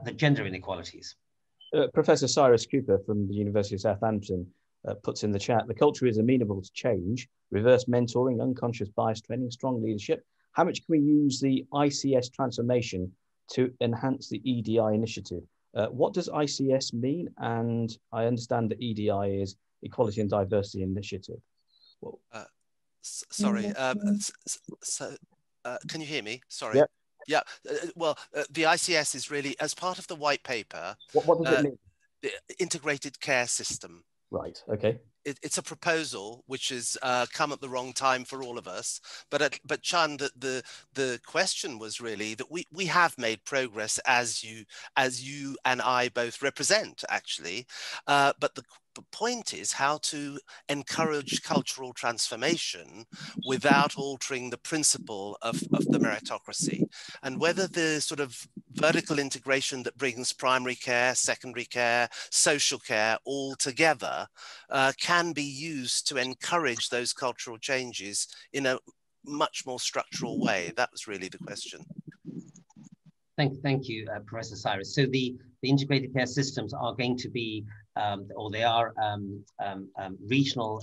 the gender inequalities. Professor Cyrus Cooper from the University of Southampton puts in the chat, the culture is amenable to change, reverse mentoring, unconscious bias training, strong leadership. How much can we use the ICS transformation to enhance the EDI initiative? What does ICS mean? And I understand that EDI is Equality and Diversity Initiative. Well,
sorry, can you hear me? Sorry.
Yep.
Yeah, well, the ICS is really, as part of the white paper,
what does it mean?
The integrated care system.
Right, okay.
It's a proposal which has come at the wrong time for all of us. But Chand, the question was really that we have made progress, as you and I both represent, actually. But The point is how to encourage cultural transformation without altering the principle of the meritocracy, and whether the sort of vertical integration that brings primary care, secondary care, social care all together can be used to encourage those cultural changes in a much more structural way. That was really the question.
Thank you, Professor Cyrus. So the integrated care systems are going to be, or they are regional,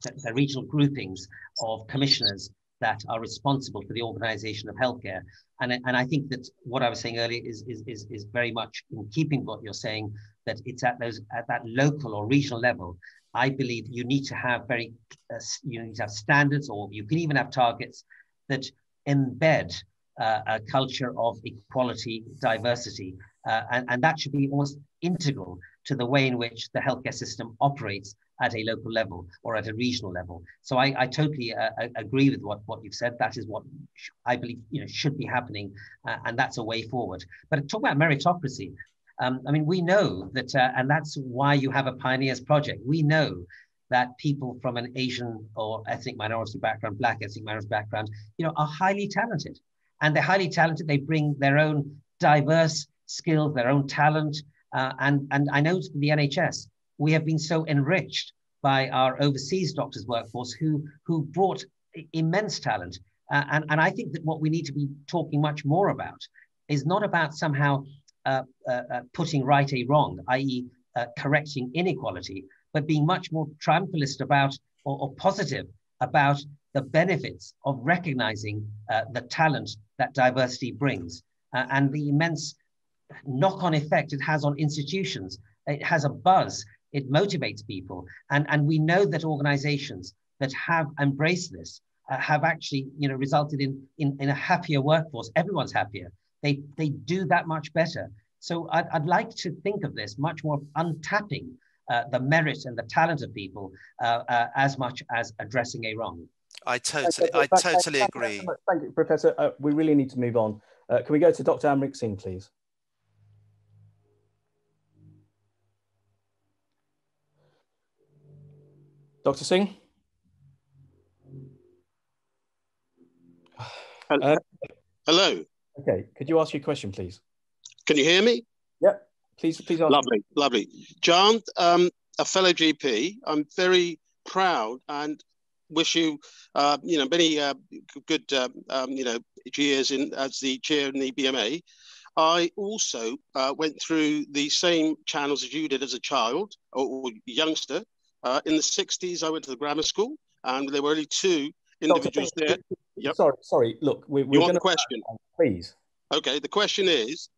the regional groupings of commissioners that are responsible for the organization of healthcare. And I think that what I was saying earlier is very much in keeping with what you're saying, that it's at that local or regional level. I believe you need to have you need to have standards, or you can even have targets that embed a culture of equality, diversity, and that should be almost integral to the way in which the healthcare system operates at a local level or at a regional level. So I totally agree with what you've said. That is what I believe should be happening, and that's a way forward. But talk about meritocracy. I mean, we know that, and that's why you have a Pioneers Project. We know that people from an Asian or ethnic minority background, Black ethnic minority background, are highly talented. And they're highly talented. They bring their own diverse skills, their own talent. And I know for the NHS, we have been so enriched by our overseas doctors' workforce who brought immense talent. And I think that what we need to be talking much more about is not about somehow putting right a wrong, i.e. Correcting inequality, but being much more triumphalist about, or positive about, the benefits of recognizing the talent that diversity brings and the immense knock-on effect it has on institutions. It has a buzz, it motivates people. And we know that organizations that have embraced this have actually resulted in a happier workforce. Everyone's happier. They do that much better. So I'd like to think of this much more untapping the merit and the talent of people as much as addressing a wrong.
I totally agree.
Thank you, Professor. We really need to move on. Can we go to Dr. Amrit Singh, please? Dr. Singh?
Hello.
Okay, could you ask your question, please?
Can you hear me?
Yep. Please ask.
Lovely. Chaand, a fellow GP, I'm very proud and wish you, many good, years as the chair in the BMA. I also went through the same channels as you did as a child or youngster. In the 60s, I went to the grammar school, and there were only two individuals there.
Yep. Sorry. Look, we're
you want the question?
Please.
Okay. The question is: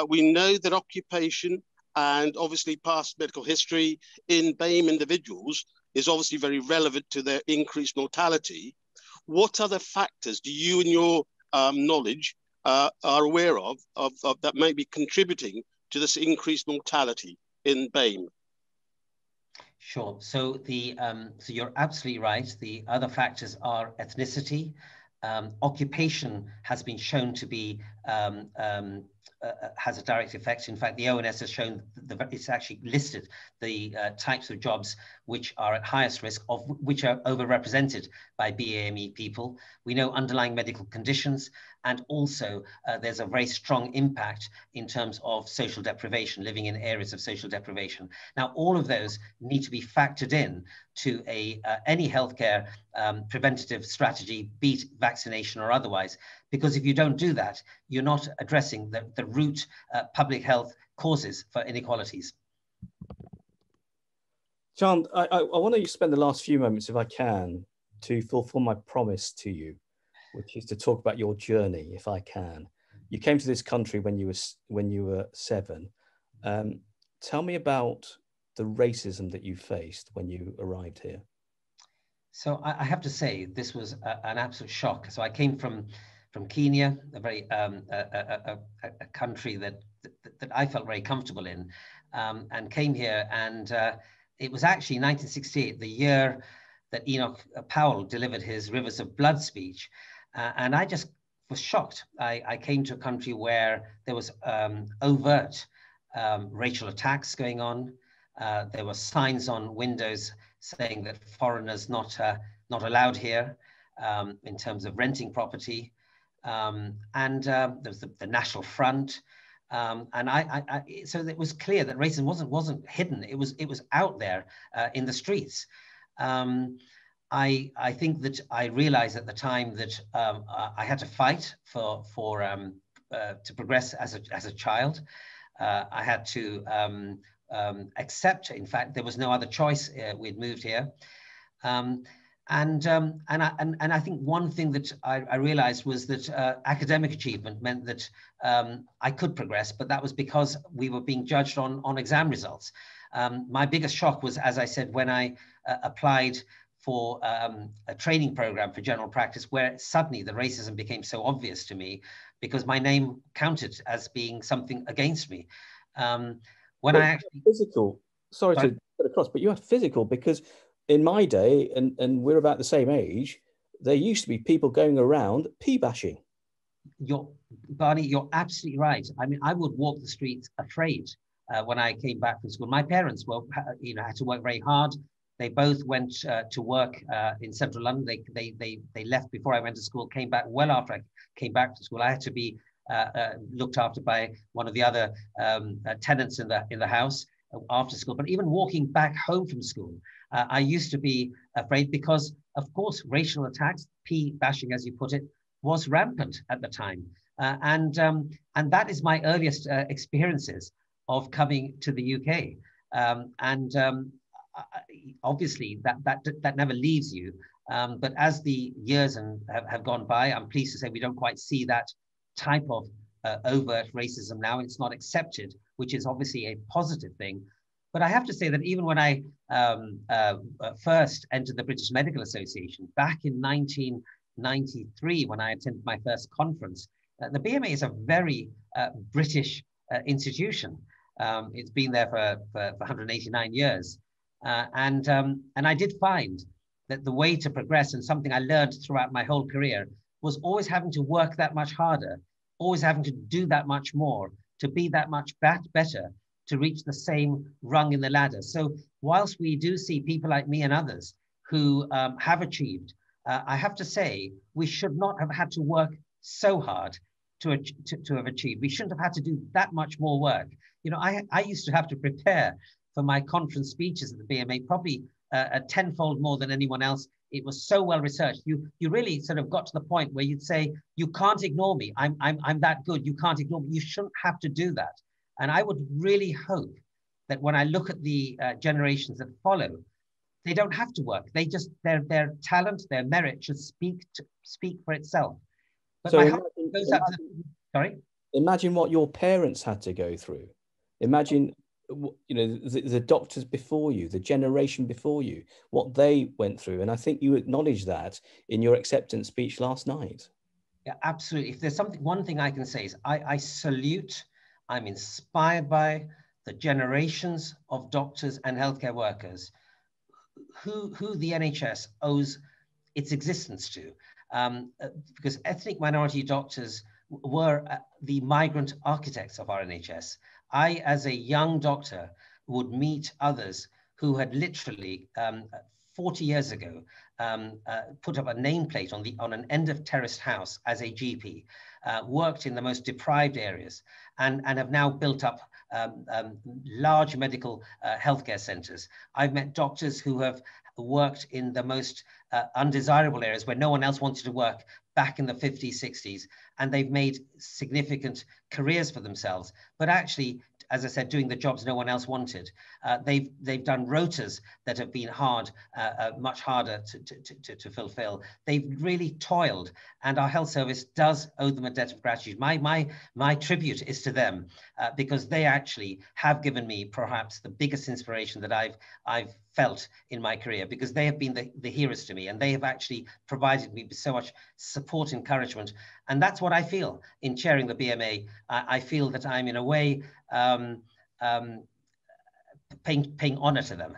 we know that occupation and obviously past medical history in BAME individuals is obviously very relevant to their increased mortality. What other factors do you, in your knowledge, are aware of that may be contributing to this increased mortality in BAME?
Sure. So so you're absolutely right. The other factors are ethnicity. Occupation has been shown to be has a direct effect. In fact, the ONS has shown it's actually listed the types of jobs which are at highest risk, of which are overrepresented by BAME people. We know underlying medical conditions, and also there's a very strong impact in terms of social deprivation, living in areas of social deprivation. Now, all of those need to be factored in to any healthcare preventative strategy, be it vaccination or otherwise, because if you don't do that, you're not addressing the root public health causes for inequalities.
Chaand, I want to spend the last few moments, if I can, to fulfill my promise to you, which is to talk about your journey, if I can. You came to this country when you were 7. Tell me about the racism that you faced when you arrived here.
So I have to say, this was an absolute shock. So I came from Kenya, a very a country that I felt very comfortable in, and came here. And it was actually 1968, the year that Enoch Powell delivered his Rivers of Blood speech. And I just was shocked. I came to a country where there was overt racial attacks going on. There were signs on windows saying that foreigners not allowed here in terms of renting property. There was the National Front. So it was clear that racism wasn't hidden. It was out there in the streets. I think that I realized at the time that I had to fight to progress as a child. I had to accept, in fact, there was no other choice. We'd moved here. And I think one thing that I realized was that academic achievement meant that I could progress, but that was because we were being judged on exam results. My biggest shock was, as I said, when I applied for a training program for general practice, where suddenly the racism became so obvious to me because my name counted as being something against me. When I actually
physical, sorry to put across, but you are physical, because in my day, and we're about the same age, there used to be people going around pea bashing.
Barney, you're absolutely right. I mean, I would walk the streets afraid when I came back from school. My parents had to work very hard. They both went to work in central London. They left before I went to school, came back well after I came back to school. I had to be looked after by one of the other tenants in the house after school. But even walking back home from school, I used to be afraid because, of course, racial attacks, pea bashing, as you put it, was rampant at the time. And that is my earliest experiences of coming to the UK. Obviously, that never leaves you. But as the years have gone by, I'm pleased to say we don't quite see that type of overt racism now. It's not accepted, which is obviously a positive thing. But I have to say that even when I first entered the British Medical Association back in 1993, when I attended my first conference, the BMA is a very British institution. It's been there for 189 years. And I did find that the way to progress, and something I learned throughout my whole career, was always having to work that much harder, always having to do that much more, to be that much better, to reach the same rung in the ladder. So whilst we do see people like me and others who have achieved, I have to say, we should not have had to work so hard to have achieved. We shouldn't have had to do that much more work. You know, I used to have to prepare for my conference speeches at the BMA, probably a tenfold more than anyone else. It was so well researched. You really sort of got to the point where you'd say, you can't ignore me. I'm that good. You can't ignore me. You shouldn't have to do that. And I would really hope that when I look at the generations that follow, they don't have to work. They just, their talent, their merit should speak for itself. But
so
my heart goes up to sorry?
Imagine what your parents had to go through. Imagine, you know, the doctors before you, the generation before you, what they went through. And I think you acknowledged that in your acceptance speech last night.
Yeah, absolutely. If there's one thing I can say is I salute, I'm inspired by the generations of doctors and healthcare workers who the NHS owes its existence to. Because ethnic minority doctors were the migrant architects of our NHS. I, as a young doctor, would meet others who had literally 40 years ago put up a nameplate on an end of terraced house as a GP, worked in the most deprived areas, and have now built up large medical healthcare centers. I've met doctors who have worked in the most undesirable areas where no one else wanted to work back in the 50s, 60s, and they've made significant careers for themselves. But actually, as I said, doing the jobs no one else wanted. They've done rotas that have been hard, much harder to fulfill. They've really toiled, and our health service does owe them a debt of gratitude. My tribute is to them because they actually have given me perhaps the biggest inspiration that I've felt in my career, because they have been the heroes to me, and they have actually provided me with so much support, encouragement. And that's what I feel in chairing the BMA. I feel that I'm in a way paying honor to them.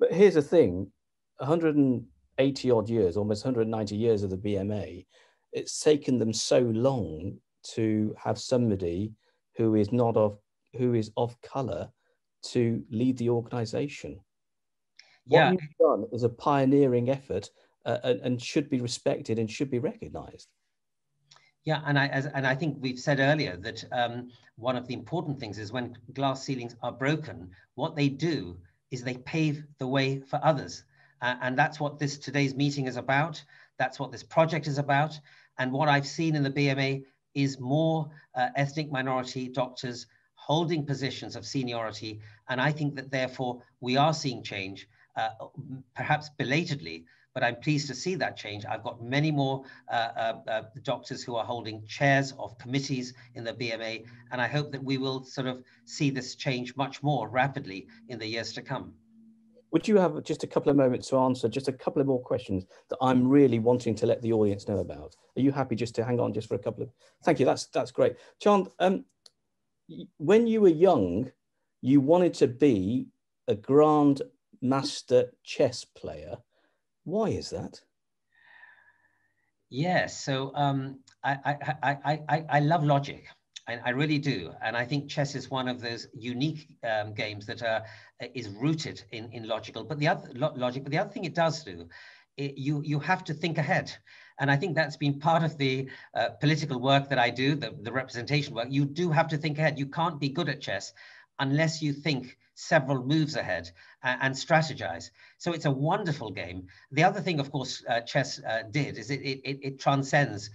But here's the thing, 180 odd years, almost 190 years of the BMA, it's taken them so long to have somebody who is of color to lead the organization.
Yeah.
What you've done is a pioneering effort and should be respected and should be recognized.
Yeah, and I think we've said earlier that one of the important things is when glass ceilings are broken, what they do is they pave the way for others. And that's what today's meeting is about. That's what this project is about. And what I've seen in the BMA is more ethnic minority doctors holding positions of seniority. And I think that therefore we are seeing change, perhaps belatedly, but I'm pleased to see that change. I've got many more doctors who are holding chairs of committees in the BMA, and I hope that we will sort of see this change much more rapidly in the years to come.
Would you have just a couple of moments to answer just a couple of more questions that I'm really wanting to let the audience know about? Are you happy just to hang on just for a couple of... Thank you, that's great. Chand, when you were young, you wanted to be a Grand Master chess player. Why is that?
Yes, so I love logic. I really do, and I think chess is one of those unique games that is rooted in logical. But the other thing it does do, you have to think ahead, and I think that's been part of the political work that I do, the representation work. You do have to think ahead. You can't be good at chess unless you think several moves ahead and strategize. So it's a wonderful game. The other thing, of course, chess did is it transcends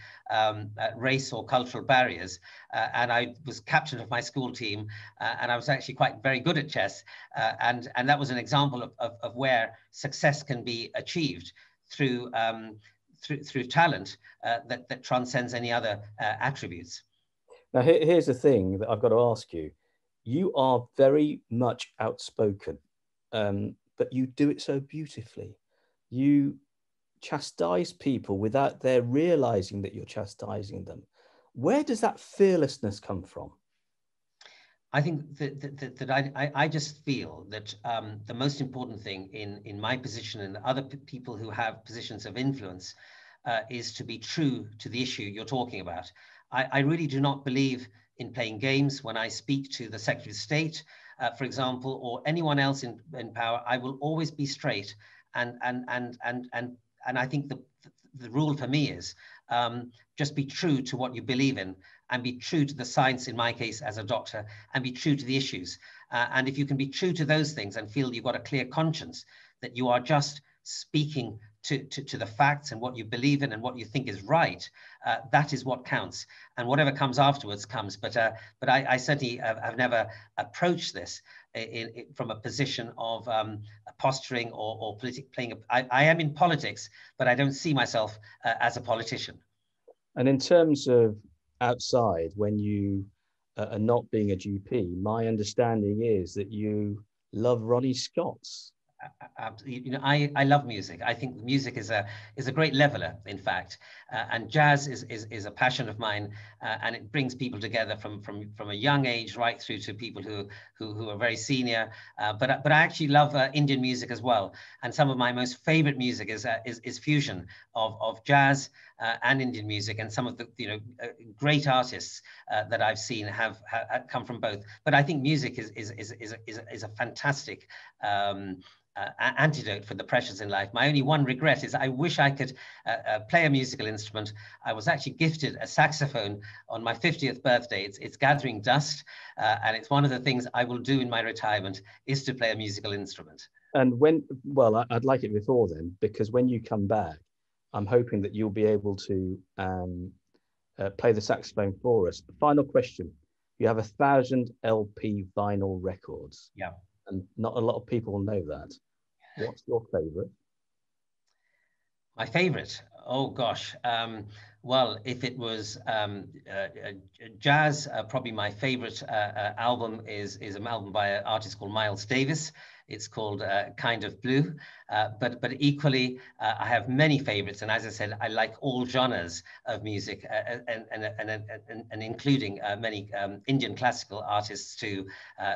race or cultural barriers. And I was captain of my school team, and I was actually very good at chess. And that was an example of where success can be achieved through talent that transcends any other attributes.
Now, here's the thing that I've got to ask you. You are very much outspoken, but you do it so beautifully. You chastise people without their realizing that you're chastising them. Where does that fearlessness come from?
I think that I just feel that the most important thing in my position and other people who have positions of influence is to be true to the issue you're talking about. I really do not believe in playing games. When I speak to the Secretary of State, for example, or anyone else in power, I will always be straight. And I think the rule for me is just be true to what you believe in, and be true to the science, in my case as a doctor, and be true to the issues. And if you can be true to those things and feel you've got a clear conscience, that you are just speaking to the facts and what you believe in and what you think is right, that is what counts. And whatever comes afterwards comes. But I certainly have never approached this from a position of posturing or playing. I am in politics, but I don't see myself as a politician.
And in terms of outside, when you are not being a GP, my understanding is that you love Ronnie Scott's.
You know, I love music. I think music is a great leveler, in fact, and jazz is a passion of mine, and it brings people together from a young age right through to people who are very senior. But I actually love Indian music as well, and some of my most favorite music is fusion of jazz and Indian music, and some of the great artists that I've seen have come from both. But I think music is a fantastic antidote for the pressures in life. My only one regret is I wish I could play a musical instrument. I was actually gifted a saxophone on my 50th birthday. It's gathering dust, and it's one of the things I will do in my retirement is to play a musical instrument.
And I'd like it before then, because when you come back, I'm hoping that you'll be able to play the saxophone for us. Final question. You have 1,000 LP vinyl records.
Yeah.
And not a lot of people know that. What's your favorite?
My favorite? Oh gosh. Well, if it was jazz, probably my favorite album is an album by an artist called Miles Davis. It's called Kind of Blue. But equally, I have many favorites. And as I said, I like all genres of music and including many Indian classical artists too,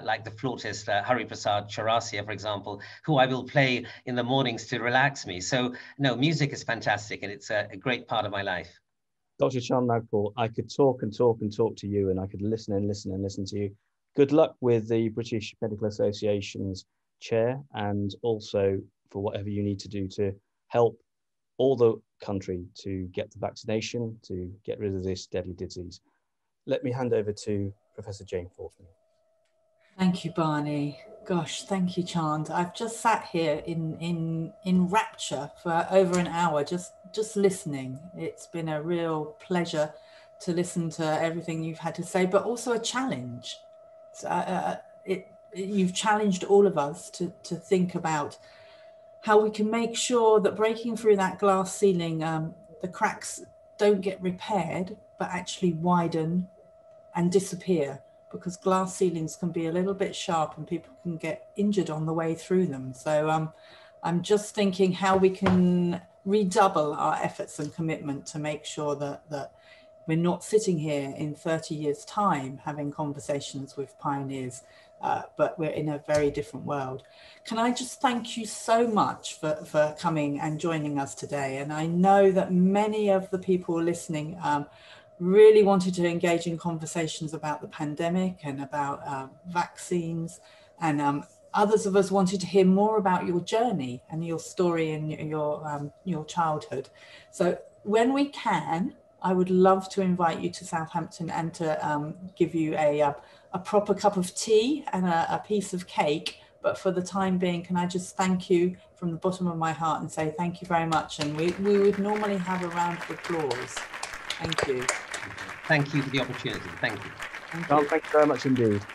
like the flautist Hari Prasad Chaurasia, for example, who I will play in the mornings to relax me. So no, music is fantastic, and it's a great part of my life.
Dr. Chaand Nagpaul, I could talk and talk and talk to you, and I could listen and listen and listen to you. Good luck with the British Medical Association's chair, and also for whatever you need to do to help all the country to get the vaccination, to get rid of this deadly disease. Let me hand over to Professor Jane Fortney.
Thank you, Barney. Gosh, thank you, Chand. I've just sat here in rapture for over an hour, just listening. It's been a real pleasure to listen to everything you've had to say, but also a challenge. So, you've challenged all of us to think about how we can make sure that breaking through that glass ceiling, the cracks don't get repaired, but actually widen and disappear, because glass ceilings can be a little bit sharp and people can get injured on the way through them. So I'm just thinking how we can redouble our efforts and commitment to make sure that we're not sitting here in 30 years' time having conversations with pioneers, but we're in a very different world. Can I just thank you so much for coming and joining us today? And I know that many of the people listening really wanted to engage in conversations about the pandemic and about vaccines, and others of us wanted to hear more about your journey and your story and your childhood. So when we can, I would love to invite you to Southampton and to give you a proper cup of tea and a piece of cake. But for the time being, can I just thank you from the bottom of my heart and say thank you very much. And we would normally have a round of applause. Thank you.
Thank you for the opportunity. Thank you.
Thank you very much indeed.